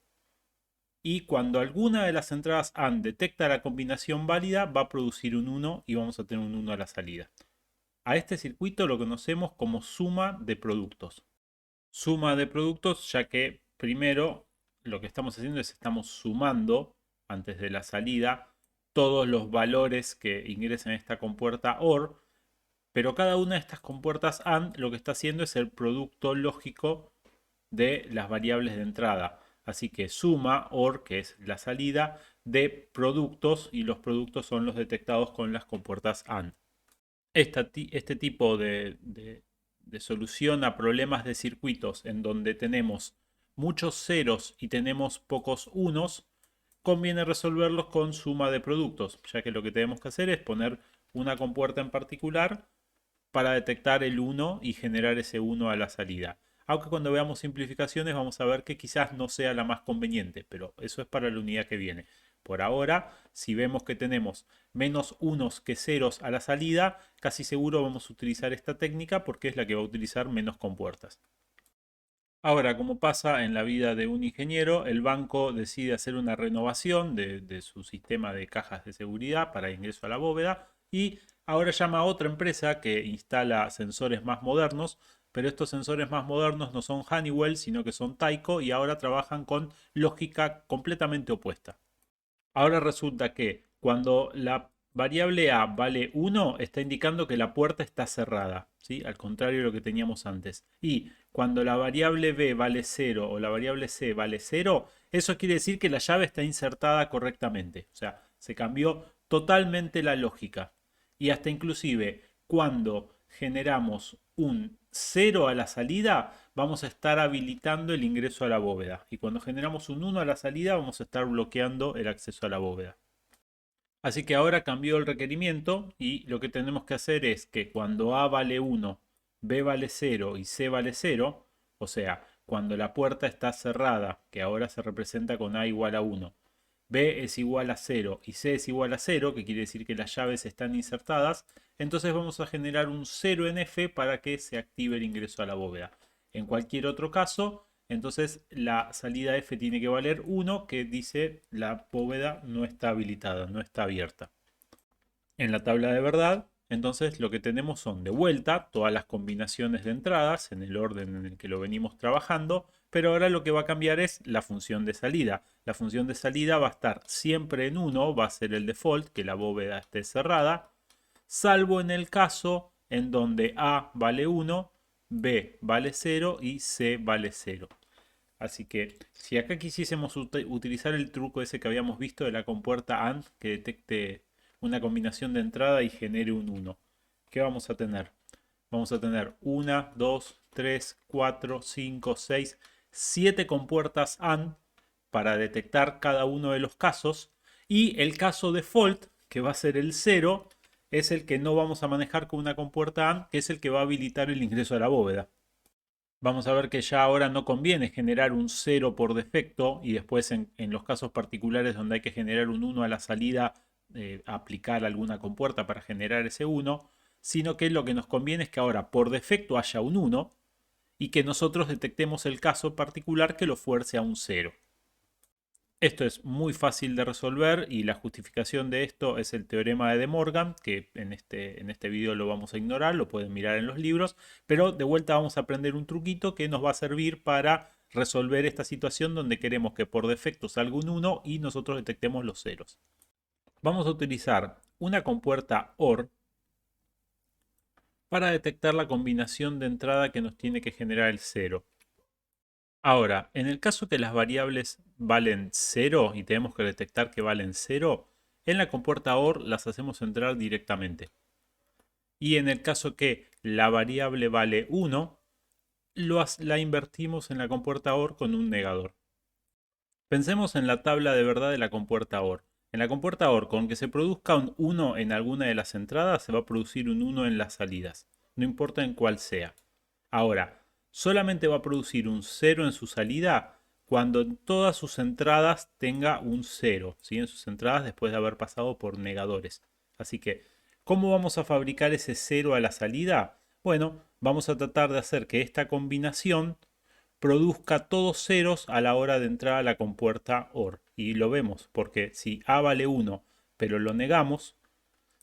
y cuando alguna de las entradas AND detecta la combinación válida va a producir un 1 y vamos a tener un 1 a la salida. A este circuito lo conocemos como suma de productos. Suma de productos ya que primero lo que estamos haciendo es estamos sumando antes de la salida todos los valores que ingresan a esta compuerta OR, pero cada una de estas compuertas AND lo que está haciendo es el producto lógico de las variables de entrada. Así que suma OR, que es la salida, de productos y los productos son los detectados con las compuertas AND. Este tipo de solución a problemas de circuitos en donde tenemos muchos ceros y tenemos pocos unos, conviene resolverlos con suma de productos, ya que lo que tenemos que hacer es poner una compuerta en particular para detectar el 1 y generar ese 1 a la salida. Aunque cuando veamos simplificaciones vamos a ver que quizás no sea la más conveniente, pero eso es para la unidad que viene. Por ahora, si vemos que tenemos menos unos que ceros a la salida, casi seguro vamos a utilizar esta técnica porque es la que va a utilizar menos compuertas. Ahora, como pasa en la vida de un ingeniero, el banco decide hacer una renovación de su sistema de cajas de seguridad para ingreso a la bóveda y ahora llama a otra empresa que instala sensores más modernos, pero estos sensores más modernos no son Honeywell, sino que son Tyco y ahora trabajan con lógica completamente opuesta. Ahora resulta que cuando la variable A vale 1, está indicando que la puerta está cerrada, ¿sí? Al contrario de lo que teníamos antes. Y cuando la variable B vale 0 o la variable C vale 0, eso quiere decir que la llave está insertada correctamente. O sea, se cambió totalmente la lógica. Y hasta inclusive cuando generamos un 0 a la salida, vamos a estar habilitando el ingreso a la bóveda. Y cuando generamos un 1 a la salida, vamos a estar bloqueando el acceso a la bóveda. Así que ahora cambió el requerimiento y lo que tenemos que hacer es que cuando A vale 1, B vale 0 y C vale 0, o sea, cuando la puerta está cerrada, que ahora se representa con A igual a 1, B es igual a 0 y C es igual a 0, que quiere decir que las llaves están insertadas, entonces vamos a generar un 0 en F para que se active el ingreso a la bóveda. En cualquier otro caso, entonces la salida F tiene que valer 1, que dice la bóveda no está habilitada, no está abierta. En la tabla de verdad, entonces lo que tenemos son de vuelta todas las combinaciones de entradas en el orden en el que lo venimos trabajando, pero ahora lo que va a cambiar es la función de salida. La función de salida va a estar siempre en 1, va a ser el default, que la bóveda esté cerrada, salvo en el caso en donde A vale 1, B vale 0 y C vale 0. Así que si acá quisiésemos utilizar el truco ese que habíamos visto de la compuerta AND que detecte una combinación de entrada y genere un 1, ¿qué vamos a tener? Vamos a tener 1, 2, 3, 4, 5, 6, 7 compuertas AND para detectar cada uno de los casos y el caso default, que va a ser el 0, es el que no vamos a manejar con una compuerta AND, que es el que va a habilitar el ingreso a la bóveda. Vamos a ver que ya ahora no conviene generar un 0 por defecto y después en los casos particulares donde hay que generar un 1 a la salida, aplicar alguna compuerta para generar ese 1, sino que lo que nos conviene es que ahora por defecto haya un 1 y que nosotros detectemos el caso particular que lo fuerce a un 0. Esto es muy fácil de resolver y la justificación de esto es el teorema de De Morgan, que en este video lo vamos a ignorar, lo pueden mirar en los libros, pero de vuelta vamos a aprender un truquito que nos va a servir para resolver esta situación donde queremos que por defecto salga un 1 y nosotros detectemos los ceros. Vamos a utilizar una compuerta OR para detectar la combinación de entrada que nos tiene que generar el 0. Ahora, en el caso que las variables valen 0 y tenemos que detectar que valen 0, en la compuerta OR las hacemos entrar directamente. Y en el caso que la variable vale 1, la invertimos en la compuerta OR con un negador. Pensemos en la tabla de verdad de la compuerta OR. En la compuerta OR, con que se produzca un 1 en alguna de las entradas, se va a producir un 1 en las salidas, no importa en cuál sea. Ahora, solamente va a producir un 0 en su salida cuando en todas sus entradas tenga un 0, ¿sí? En sus entradas después de haber pasado por negadores. Así que, ¿cómo vamos a fabricar ese 0 a la salida? Bueno, vamos a tratar de hacer que esta combinación produzca todos ceros a la hora de entrar a la compuerta OR. Y lo vemos, porque si A vale 1, pero lo negamos,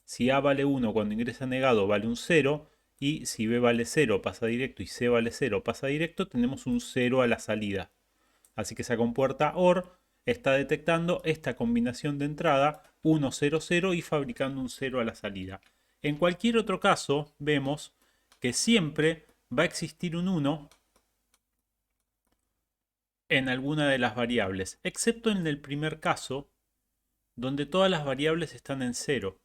si A vale 1 cuando ingresa negado vale un 0, y si B vale 0 pasa directo y C vale 0 pasa directo, tenemos un 0 a la salida. Así que esa compuerta OR está detectando esta combinación de entrada 1, 0, 0 y fabricando un 0 a la salida. En cualquier otro caso, vemos que siempre va a existir un 1 en alguna de las variables, excepto en el primer caso, donde todas las variables están en 0.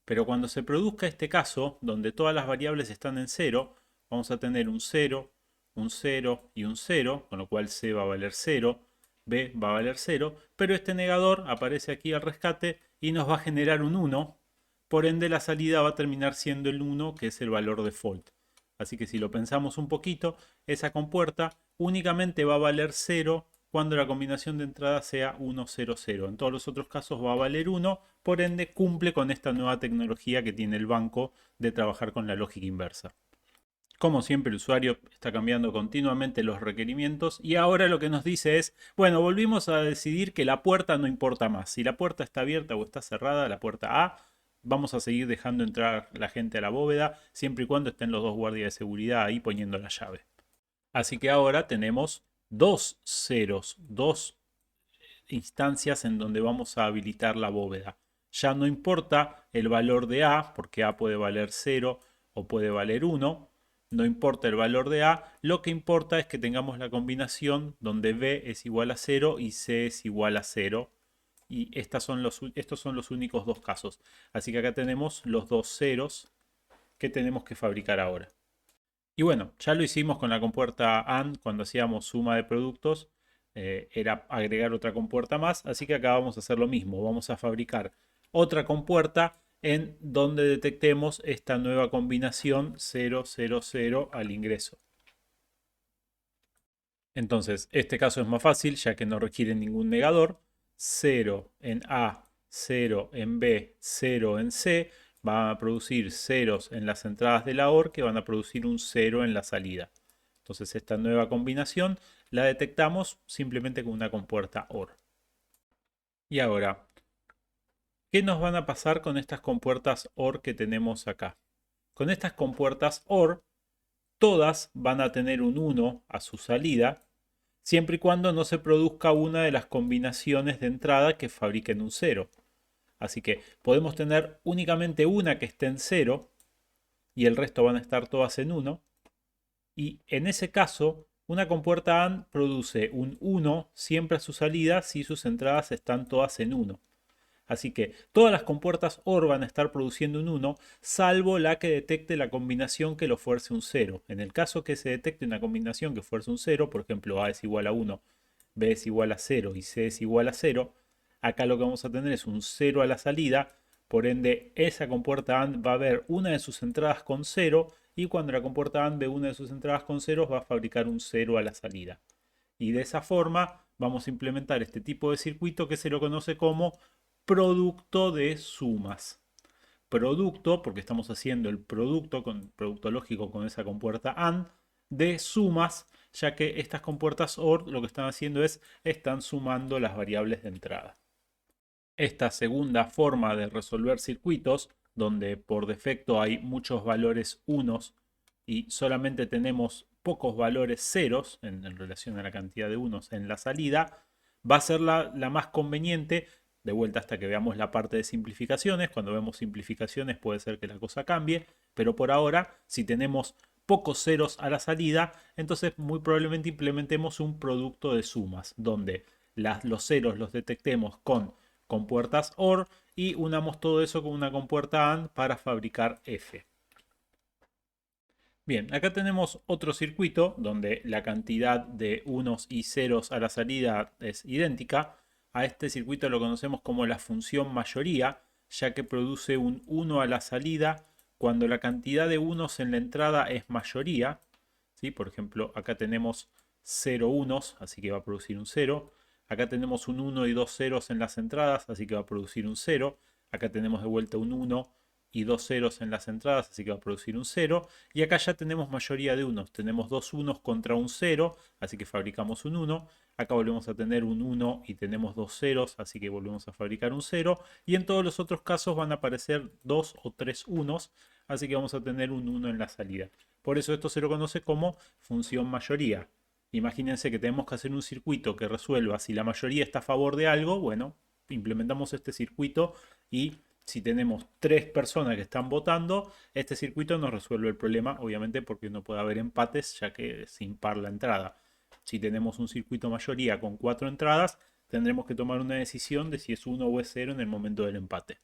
Pero cuando se produzca este caso, donde todas las variables están en 0, vamos a tener un 0, un 0 y un 0, con lo cual C va a valer 0, B va a valer 0, pero este negador aparece aquí al rescate y nos va a generar un 1, por ende la salida va a terminar siendo el 1, que es el valor default. Así que si lo pensamos un poquito, esa compuerta únicamente va a valer 0 cuando la combinación de entrada sea 1, 0, 0. En todos los otros casos va a valer 1, por ende cumple con esta nueva tecnología que tiene el banco de trabajar con la lógica inversa. Como siempre, el usuario está cambiando continuamente los requerimientos y ahora lo que nos dice es, bueno, volvimos a decidir que la puerta no importa más. Si la puerta está abierta o está cerrada, la puerta A, vamos a seguir dejando entrar la gente a la bóveda siempre y cuando estén los dos guardias de seguridad ahí poniendo la llave. Así que ahora tenemos dos ceros, dos instancias en donde vamos a habilitar la bóveda. Ya no importa el valor de A, porque A puede valer 0 o puede valer 1. No importa el valor de A, lo que importa es que tengamos la combinación donde B es igual a 0 y C es igual a 0. Y estos son los únicos dos casos. Así que acá tenemos los dos ceros que tenemos que fabricar ahora. Y bueno, ya lo hicimos con la compuerta AND cuando hacíamos suma de productos. Era agregar otra compuerta más, así que acá vamos a hacer lo mismo. Vamos a fabricar otra compuerta en donde detectemos esta nueva combinación 0, 0, 0 al ingreso. Entonces, este caso es más fácil ya que no requiere ningún negador. 0 en A, 0 en B, 0 en C van a producir ceros en las entradas de la OR que van a producir un 0 en la salida. Entonces, esta nueva combinación la detectamos simplemente con una compuerta OR. Y ahora, ¿qué nos van a pasar con estas compuertas OR que tenemos acá? Con estas compuertas OR, todas van a tener un 1 a su salida, siempre y cuando no se produzca una de las combinaciones de entrada que fabriquen un 0. Así que podemos tener únicamente una que esté en 0 y el resto van a estar todas en 1. Y en ese caso, una compuerta AND produce un 1 siempre a su salida si sus entradas están todas en 1. Así que todas las compuertas OR van a estar produciendo un 1, salvo la que detecte la combinación que lo fuerce un 0. En el caso que se detecte una combinación que fuerce un 0, por ejemplo A es igual a 1, B es igual a 0 y C es igual a 0, acá lo que vamos a tener es un 0 a la salida, por ende esa compuerta AND va a ver una de sus entradas con 0 y cuando la compuerta AND ve una de sus entradas con 0 va a fabricar un 0 a la salida. Y de esa forma vamos a implementar este tipo de circuito que se lo conoce como producto de sumas. Producto, porque estamos haciendo el producto, producto lógico con esa compuerta AND, de sumas, ya que estas compuertas OR lo que están haciendo es, están sumando las variables de entrada. Esta segunda forma de resolver circuitos, donde por defecto hay muchos valores unos y solamente tenemos pocos valores ceros en relación a la cantidad de unos en la salida, va a ser la más conveniente. De vuelta hasta que veamos la parte de simplificaciones. Cuando vemos simplificaciones puede ser que la cosa cambie, pero por ahora, si tenemos pocos ceros a la salida, entonces muy probablemente implementemos un producto de sumas, donde los ceros los detectemos con compuertas OR y unamos todo eso con una compuerta AND para fabricar F. Bien, acá tenemos otro circuito donde la cantidad de unos y ceros a la salida es idéntica. A este circuito lo conocemos como la función mayoría, ya que produce un 1 a la salida cuando la cantidad de unos en la entrada es mayoría. ¿Sí? Por ejemplo, acá tenemos 0 unos, así que va a producir un 0. Acá tenemos un 1 y dos ceros en las entradas, así que va a producir un 0. Acá tenemos de vuelta un 1 y dos ceros en las entradas, así que va a producir un 0. Y acá ya tenemos mayoría de unos. Tenemos dos unos contra un 0, así que fabricamos un 1. Acá volvemos a tener un 1 y tenemos dos ceros, así que volvemos a fabricar un 0. Y en todos los otros casos van a aparecer dos o tres unos, así que vamos a tener un 1 en la salida. Por eso esto se lo conoce como función mayoría. Imagínense que tenemos que hacer un circuito que resuelva si la mayoría está a favor de algo, bueno, implementamos este circuito y si tenemos tres personas que están votando, este circuito nos resuelve el problema, obviamente porque no puede haber empates ya que es impar la entrada. Si tenemos un circuito mayoría con cuatro entradas, tendremos que tomar una decisión de si es 1 o es 0 en el momento del empate.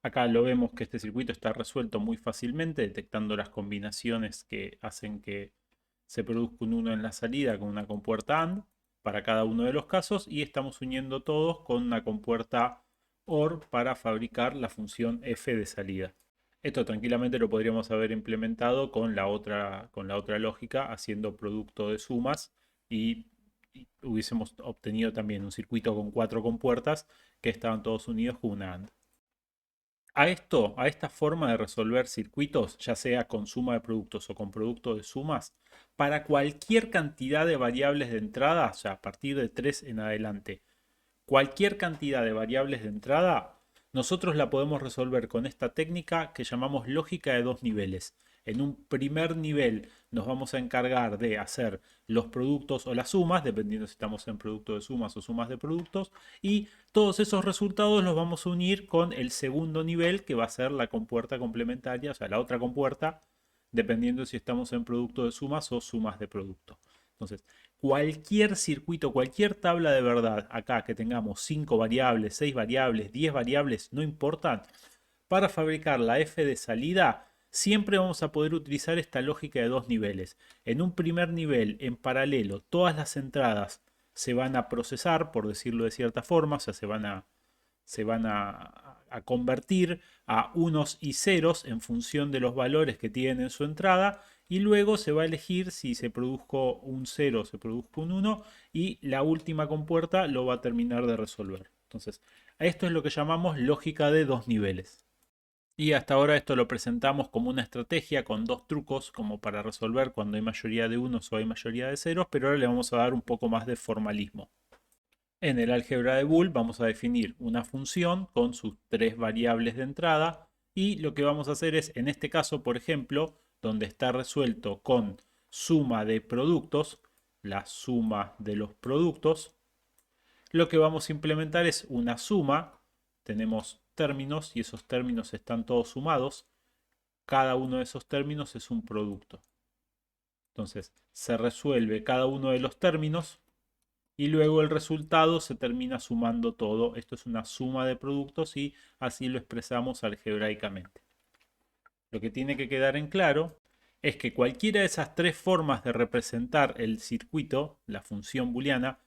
Acá lo vemos que este circuito está resuelto muy fácilmente, detectando las combinaciones que hacen que se produzca un 1 en la salida con una compuerta AND para cada uno de los casos y estamos uniendo todos con una compuerta OR para fabricar la función F de salida. Esto tranquilamente lo podríamos haber implementado con la otra lógica, haciendo producto de sumas y hubiésemos obtenido también un circuito con cuatro compuertas que estaban todos unidos con una AND. A esta forma de resolver circuitos, ya sea con suma de productos o con producto de sumas, para cualquier cantidad de variables de entrada, o sea, a partir de 3 en adelante, cualquier cantidad de variables de entrada, nosotros la podemos resolver con esta técnica que llamamos lógica de dos niveles. En un primer nivel nos vamos a encargar de hacer los productos o las sumas, dependiendo si estamos en producto de sumas o sumas de productos, y todos esos resultados los vamos a unir con el segundo nivel, que va a ser la compuerta complementaria, o sea, la otra compuerta, dependiendo si estamos en producto de sumas o sumas de producto. Entonces, cualquier circuito, cualquier tabla de verdad acá que tengamos 5 variables, 6 variables, 10 variables, no importan, para fabricar la F de salida siempre vamos a poder utilizar esta lógica de dos niveles. En un primer nivel, en paralelo, todas las entradas se van a procesar, por decirlo de cierta forma, o sea, se van a a convertir a unos y ceros en función de los valores que tienen en su entrada y luego se va a elegir si se produjo un 0 o se produjo un 1 y la última compuerta lo va a terminar de resolver. Entonces, esto es lo que llamamos lógica de dos niveles. Y hasta ahora esto lo presentamos como una estrategia con dos trucos como para resolver cuando hay mayoría de unos o hay mayoría de ceros, pero ahora le vamos a dar un poco más de formalismo. En el álgebra de Boole vamos a definir una función con sus tres variables de entrada y lo que vamos a hacer es, en este caso, por ejemplo, donde está resuelto con suma de productos, la suma de los productos, lo que vamos a implementar es una suma. Tenemos términos y esos términos están todos sumados. Cada uno de esos términos es un producto. Entonces, se resuelve cada uno de los términos y luego el resultado se termina sumando todo. Esto es una suma de productos y así lo expresamos algebraicamente. Lo que tiene que quedar en claro es que cualquiera de esas tres formas de representar el circuito, la función booleana,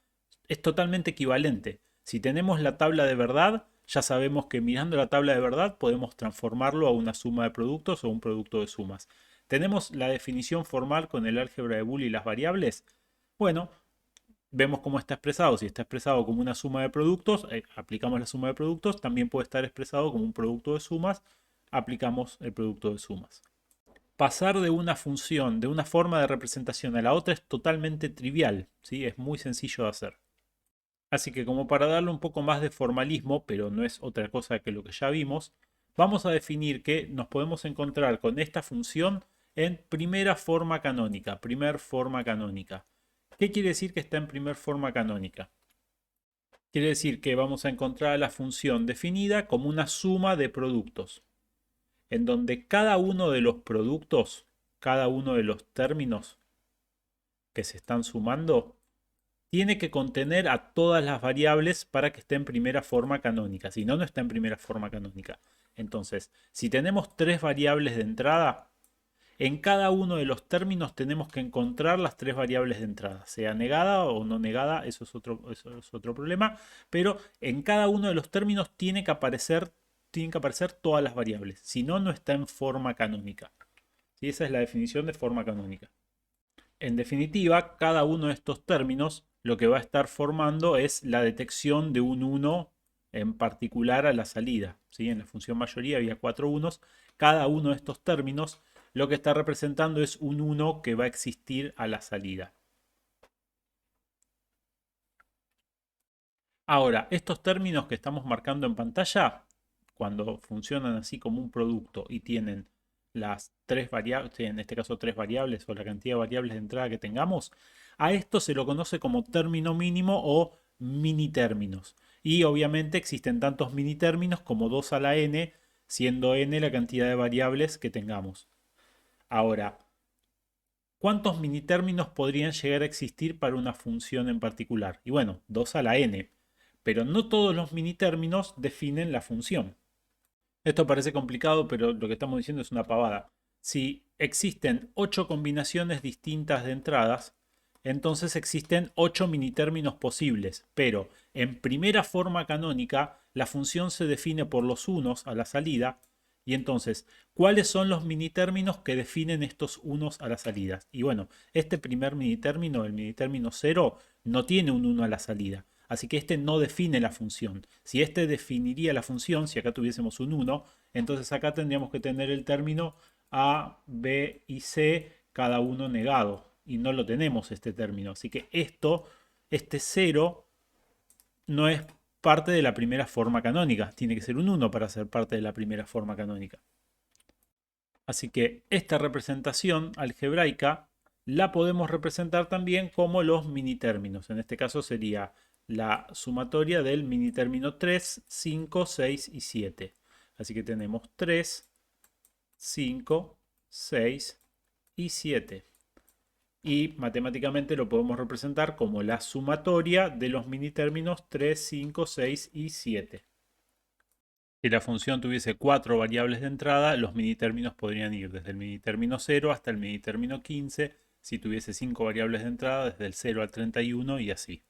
es totalmente equivalente. Si tenemos la tabla de verdad, ya sabemos que mirando la tabla de verdad podemos transformarlo a una suma de productos o un producto de sumas. ¿Tenemos la definición formal con el álgebra de Boole y las variables? Bueno, vemos cómo está expresado. Si está expresado como una suma de productos, aplicamos la suma de productos. También puede estar expresado como un producto de sumas, aplicamos el producto de sumas. Pasar de una función, de una forma de representación a la otra es totalmente trivial, ¿sí? Es muy sencillo de hacer. Así que como para darle un poco más de formalismo, pero no es otra cosa que lo que ya vimos, vamos a definir que nos podemos encontrar con esta función en primera forma canónica, primer forma canónica. ¿Qué quiere decir que está en primer forma canónica? Quiere decir que vamos a encontrar la función definida como una suma de productos, en donde cada uno de los productos, cada uno de los términos que se están sumando, tiene que contener a todas las variables para que esté en primera forma canónica. Si no, no está en primera forma canónica. Entonces, si tenemos tres variables de entrada, en cada uno de los términos tenemos que encontrar las tres variables de entrada, sea negada o no negada, eso es otro problema, pero en cada uno de los términos tienen que aparecer todas las variables, si no, no está en forma canónica. ¿Sí? Esa es la definición de forma canónica. En definitiva, cada uno de estos términos lo que va a estar formando es la detección de un 1 en particular a la salida. ¿Sí? En la función mayoría había 4 unos. Cada uno de estos términos lo que está representando es un 1 que va a existir a la salida. Ahora, estos términos que estamos marcando en pantalla, cuando funcionan así como un producto y tienen las tres variables, en este caso tres variables o la cantidad de variables de entrada que tengamos, a esto se lo conoce como término mínimo o mini términos. Y obviamente existen tantos mini términos como 2 a la n, siendo n la cantidad de variables que tengamos. Ahora, ¿cuántos mini términos podrían llegar a existir para una función en particular? Y bueno, 2 a la n. Pero no todos los mini términos definen la función. Esto parece complicado, pero lo que estamos diciendo es una pavada. Si existen 8 combinaciones distintas de entradas, entonces existen 8 minitérminos posibles, pero en primera forma canónica la función se define por los unos a la salida, y entonces, ¿cuáles son los minitérminos que definen estos unos a la salida? Y bueno, este primer minitérmino, el minitérmino 0, no tiene un 1 a la salida. Así que este no define la función. Si este definiría la función, si acá tuviésemos un 1, entonces acá tendríamos que tener el término A, B y C, cada uno negado. Y no lo tenemos este término. Así que este 0, no es parte de la primera forma canónica. Tiene que ser un 1 para ser parte de la primera forma canónica. Así que esta representación algebraica la podemos representar también como los minitérminos. En este caso sería la sumatoria del minitérmino 3, 5, 6 y 7. Así que tenemos 3, 5, 6 y 7. Y matemáticamente lo podemos representar como la sumatoria de los minitérminos 3, 5, 6 y 7. Si la función tuviese 4 variables de entrada, los minitérminos podrían ir desde el minitérmino 0 hasta el minitérmino 15. Si tuviese 5 variables de entrada, desde el 0 al 31 y así.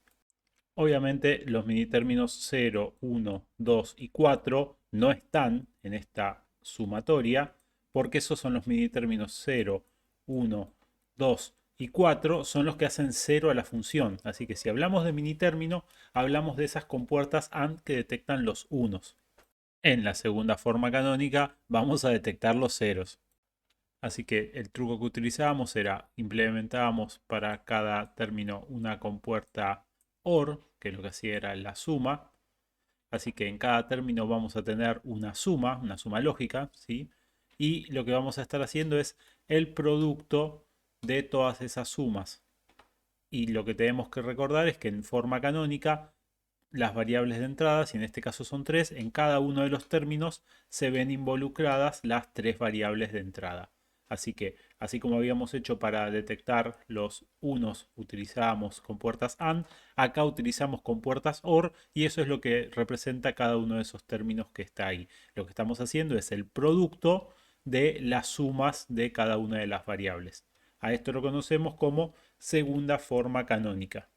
Obviamente los minitérminos 0, 1, 2 y 4 no están en esta sumatoria porque esos son los minitérminos 0, 1, 2 y 4 son los que hacen 0 a la función. Así que si hablamos de minitérmino, hablamos de esas compuertas AND que detectan los unos. En la segunda forma canónica vamos a detectar los ceros. Así que el truco que utilizábamos era implementábamos para cada término una compuerta OR, que lo que hacía era la suma. Así que en cada término vamos a tener una suma lógica, ¿sí? Y lo que vamos a estar haciendo es el producto de todas esas sumas. Y lo que tenemos que recordar es que en forma canónica las variables de entrada, si en este caso son tres, en cada uno de los términos se ven involucradas las tres variables de entrada. Así que, así como habíamos hecho para detectar los unos, utilizábamos compuertas AND, acá utilizamos compuertas OR y eso es lo que representa cada uno de esos términos que está ahí. Lo que estamos haciendo es el producto de las sumas de cada una de las variables. A esto lo conocemos como segunda forma canónica.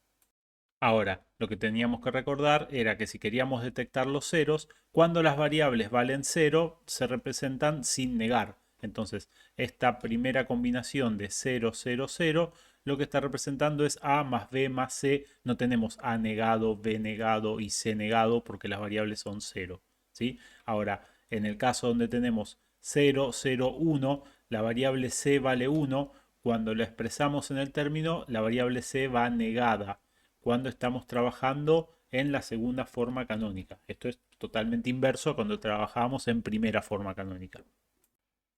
Ahora, lo que teníamos que recordar era que si queríamos detectar los ceros, cuando las variables valen cero, se representan sin negar. Entonces, esta primera combinación de 0, 0, 0, lo que está representando es A más B más C. No tenemos A negado, B negado y C negado porque las variables son cero, ¿sí? Ahora, en el caso donde tenemos 0, 0, 1, la variable C vale 1. Cuando la expresamos en el término, la variable C va negada cuando estamos trabajando en la segunda forma canónica. Esto es totalmente inverso a cuando trabajamos en primera forma canónica.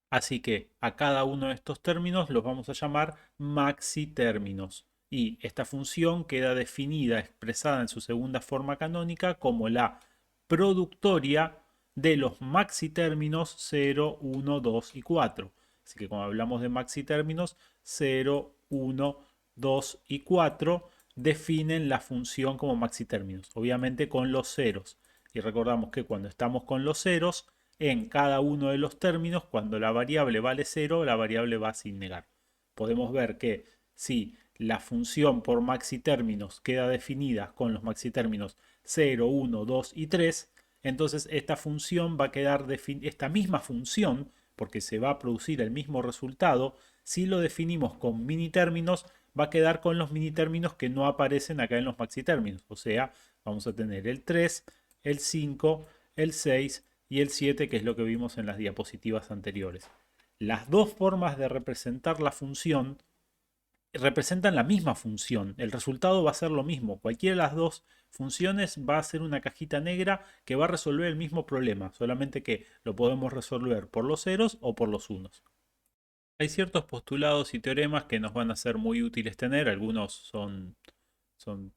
Así que a cada uno de estos términos los vamos a llamar maxitérminos. Y esta función queda definida, expresada en su segunda forma canónica como la productoria de los maxitérminos 0, 1, 2 y 4. Así que cuando hablamos de maxitérminos 0, 1, 2 y 4 definen la función como maxitérminos, obviamente con los ceros. Y recordamos que cuando estamos con los ceros, en cada uno de los términos, cuando la variable vale 0, la variable va sin negar. Podemos ver que si la función por maxitérminos queda definida con los maxitérminos 0, 1, 2 y 3, entonces esta función va a quedar esta misma función, porque se va a producir el mismo resultado, si lo definimos con minitérminos, va a quedar con los minitérminos que no aparecen acá en los maxitérminos. O sea, vamos a tener el 3, el 5, el 6 y el 7, que es lo que vimos en las diapositivas anteriores. Las dos formas de representar la función representan la misma función. El resultado va a ser lo mismo. Cualquiera de las dos funciones va a ser una cajita negra que va a resolver el mismo problema, solamente que lo podemos resolver por los ceros o por los unos. Hay ciertos postulados y teoremas que nos van a ser muy útiles tener. Algunos son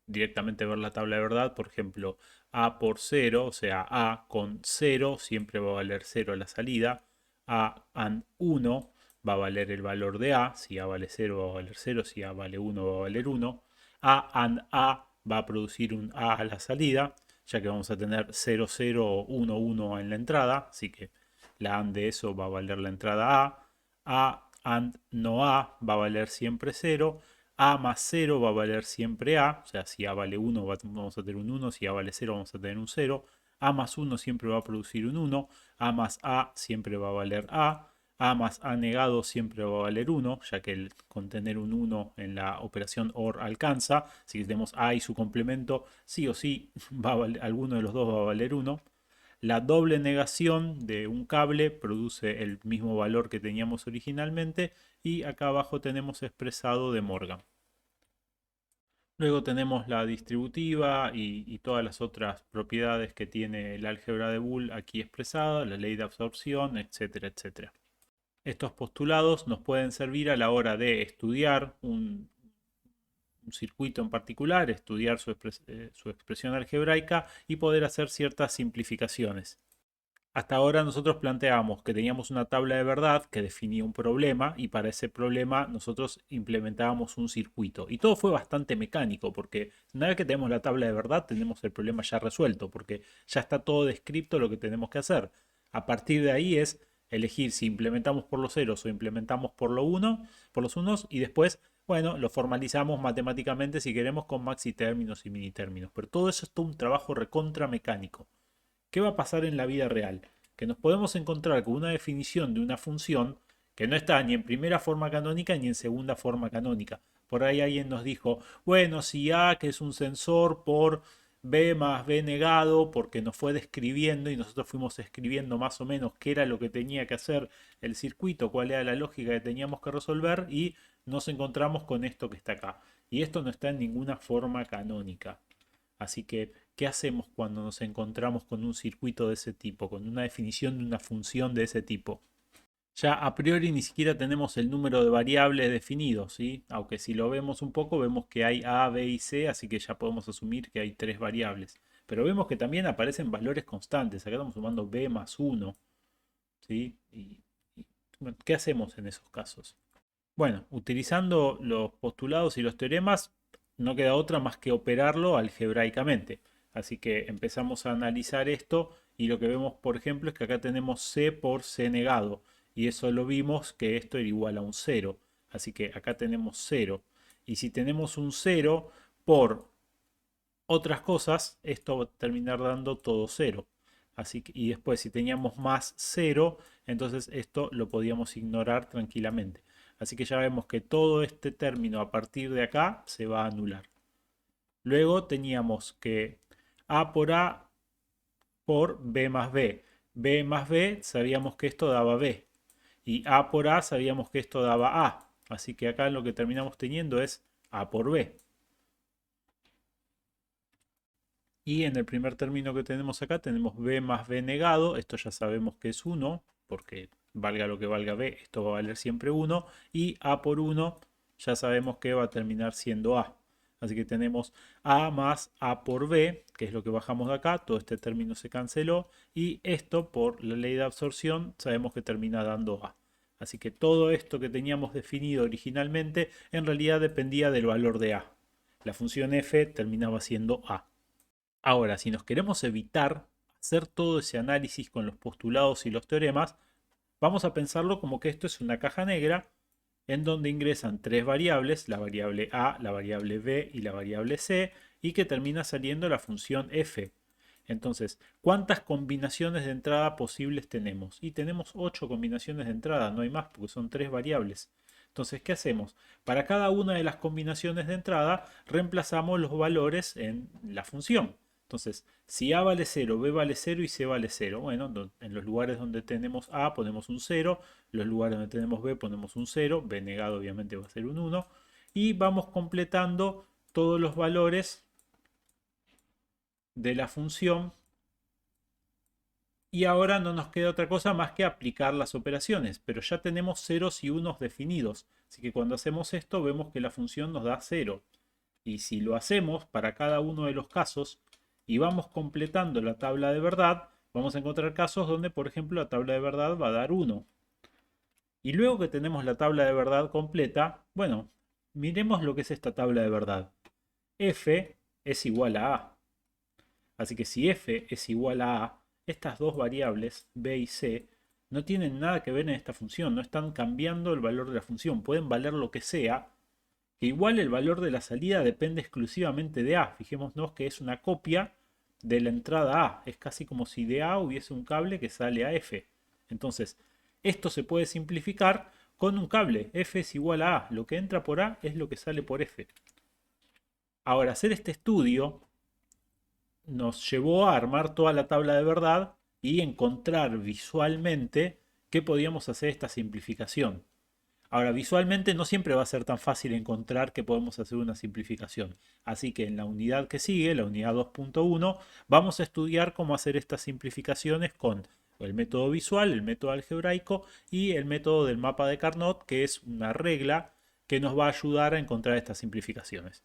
directamente ver la tabla de verdad. Por ejemplo, A por 0, o sea, A con 0 siempre va a valer 0 a la salida. A and 1 va a valer el valor de A. Si A vale 0 va a valer 0. Si A vale 1 va a valer 1. A and A va a producir un A a la salida, ya que vamos a tener 0, 0 o 1, 1 en la entrada. Así que la AND de eso va a valer la entrada A. A and no A va a valer siempre 0. A más 0 va a valer siempre A. O sea, si A vale 1 vamos a tener un 1. Si A vale 0 vamos a tener un 0. A más 1 siempre va a producir un 1. A más A siempre va a valer A. A más A negado siempre va a valer 1, ya que el contener un 1 en la operación OR alcanza. Si tenemos A y su complemento, sí o sí alguno de los dos va a valer 1. La doble negación de un cable produce el mismo valor que teníamos originalmente y acá abajo tenemos expresado de Morgan. Luego tenemos la distributiva y todas las otras propiedades que tiene el álgebra de Boole aquí expresada, la ley de absorción, etcétera, etcétera. Estos postulados nos pueden servir a la hora de estudiar un circuito en particular, estudiar su expresión algebraica y poder hacer ciertas simplificaciones. Hasta ahora nosotros planteábamos que teníamos una tabla de verdad que definía un problema y para ese problema nosotros implementábamos un circuito. Y todo fue bastante mecánico porque una vez que tenemos la tabla de verdad tenemos el problema ya resuelto porque ya está todo descrito lo que tenemos que hacer. A partir de ahí es elegir si implementamos por los ceros o implementamos por los unos y después Bueno, lo formalizamos matemáticamente si queremos con maxi términos y mini términos, pero todo eso es todo un trabajo recontra mecánico. ¿Qué va a pasar en la vida real? Que nos podemos encontrar con una definición de una función que no está ni en primera forma canónica ni en segunda forma canónica. Por ahí alguien nos dijo, bueno, si A, que es un sensor por B más B negado, porque nos fue describiendo y nosotros fuimos escribiendo más o menos qué era lo que tenía que hacer el circuito, cuál era la lógica que teníamos que resolver y nos encontramos con esto que está acá. Y esto no está en ninguna forma canónica. Así que, ¿qué hacemos cuando nos encontramos con un circuito de ese tipo, con una definición de una función de ese tipo? Ya a priori ni siquiera tenemos el número de variables definidos, ¿sí? Aunque si lo vemos un poco, vemos que hay A, B y C, así que ya podemos asumir que hay tres variables. Pero vemos que también aparecen valores constantes. Acá estamos sumando B más 1, ¿sí? Bueno, ¿qué hacemos en esos casos? Bueno, utilizando los postulados y los teoremas, no queda otra más que operarlo algebraicamente. Así que empezamos a analizar esto y lo que vemos, por ejemplo, es que acá tenemos C por C negado. Y eso lo vimos que esto era igual a un 0. Así que acá tenemos 0. Y si tenemos un 0 por otras cosas, esto va a terminar dando todo 0. Así que, y después si teníamos más 0, entonces esto lo podíamos ignorar tranquilamente. Así que ya vemos que todo este término a partir de acá se va a anular. Luego teníamos que A por B más B. B más B sabíamos que esto daba B. Y A por A sabíamos que esto daba A. Así que acá lo que terminamos teniendo es A por B. Y en el primer término que tenemos acá tenemos B más B negado. Esto ya sabemos que es 1, porque valga lo que valga B, esto va a valer siempre 1. Y A por 1 ya sabemos que va a terminar siendo A. Así que tenemos A más A por B, que es lo que bajamos de acá. Todo este término se canceló. Y esto, por la ley de absorción, sabemos que termina dando A. Así que todo esto que teníamos definido originalmente, en realidad dependía del valor de A. La función f terminaba siendo A. Ahora, si nos queremos evitar hacer todo ese análisis con los postulados y los teoremas, vamos a pensarlo como que esto es una caja negra en donde ingresan tres variables, la variable a, la variable b y la variable c, y que termina saliendo la función f. Entonces, ¿cuántas combinaciones de entrada posibles tenemos? Y tenemos 8 combinaciones de entrada, no hay más porque son tres variables. Entonces, ¿qué hacemos? Para cada una de las combinaciones de entrada, reemplazamos los valores en la función. Entonces, si A vale 0, B vale 0 y C vale 0. Bueno, en los lugares donde tenemos A ponemos un 0, en los lugares donde tenemos B ponemos un 0, B negado obviamente va a ser un 1. Y vamos completando todos los valores de la función. Y ahora no nos queda otra cosa más que aplicar las operaciones, pero ya tenemos ceros y unos definidos. Así que cuando hacemos esto vemos que la función nos da 0. Y si lo hacemos para cada uno de los casos y vamos completando la tabla de verdad, vamos a encontrar casos donde, por ejemplo, la tabla de verdad va a dar 1. Y luego que tenemos la tabla de verdad completa, bueno, miremos lo que es esta tabla de verdad. F es igual a A. Así que si f es igual a a, estas dos variables, b y c, no tienen nada que ver en esta función, no están cambiando el valor de la función, pueden valer lo que sea, que igual el valor de la salida depende exclusivamente de a. Fijémonos que es una copia de la entrada a, es casi como si de a hubiese un cable que sale a f. Entonces, esto se puede simplificar con un cable, f es igual a a, lo que entra por a es lo que sale por f. Ahora, hacer este estudio nos llevó a armar toda la tabla de verdad y encontrar visualmente qué podíamos hacer esta simplificación. Ahora, visualmente no siempre va a ser tan fácil encontrar que podemos hacer una simplificación. Así que en la unidad que sigue, la unidad 2.1, vamos a estudiar cómo hacer estas simplificaciones con el método visual, el método algebraico y el método del mapa de Carnot, que es una regla que nos va a ayudar a encontrar estas simplificaciones.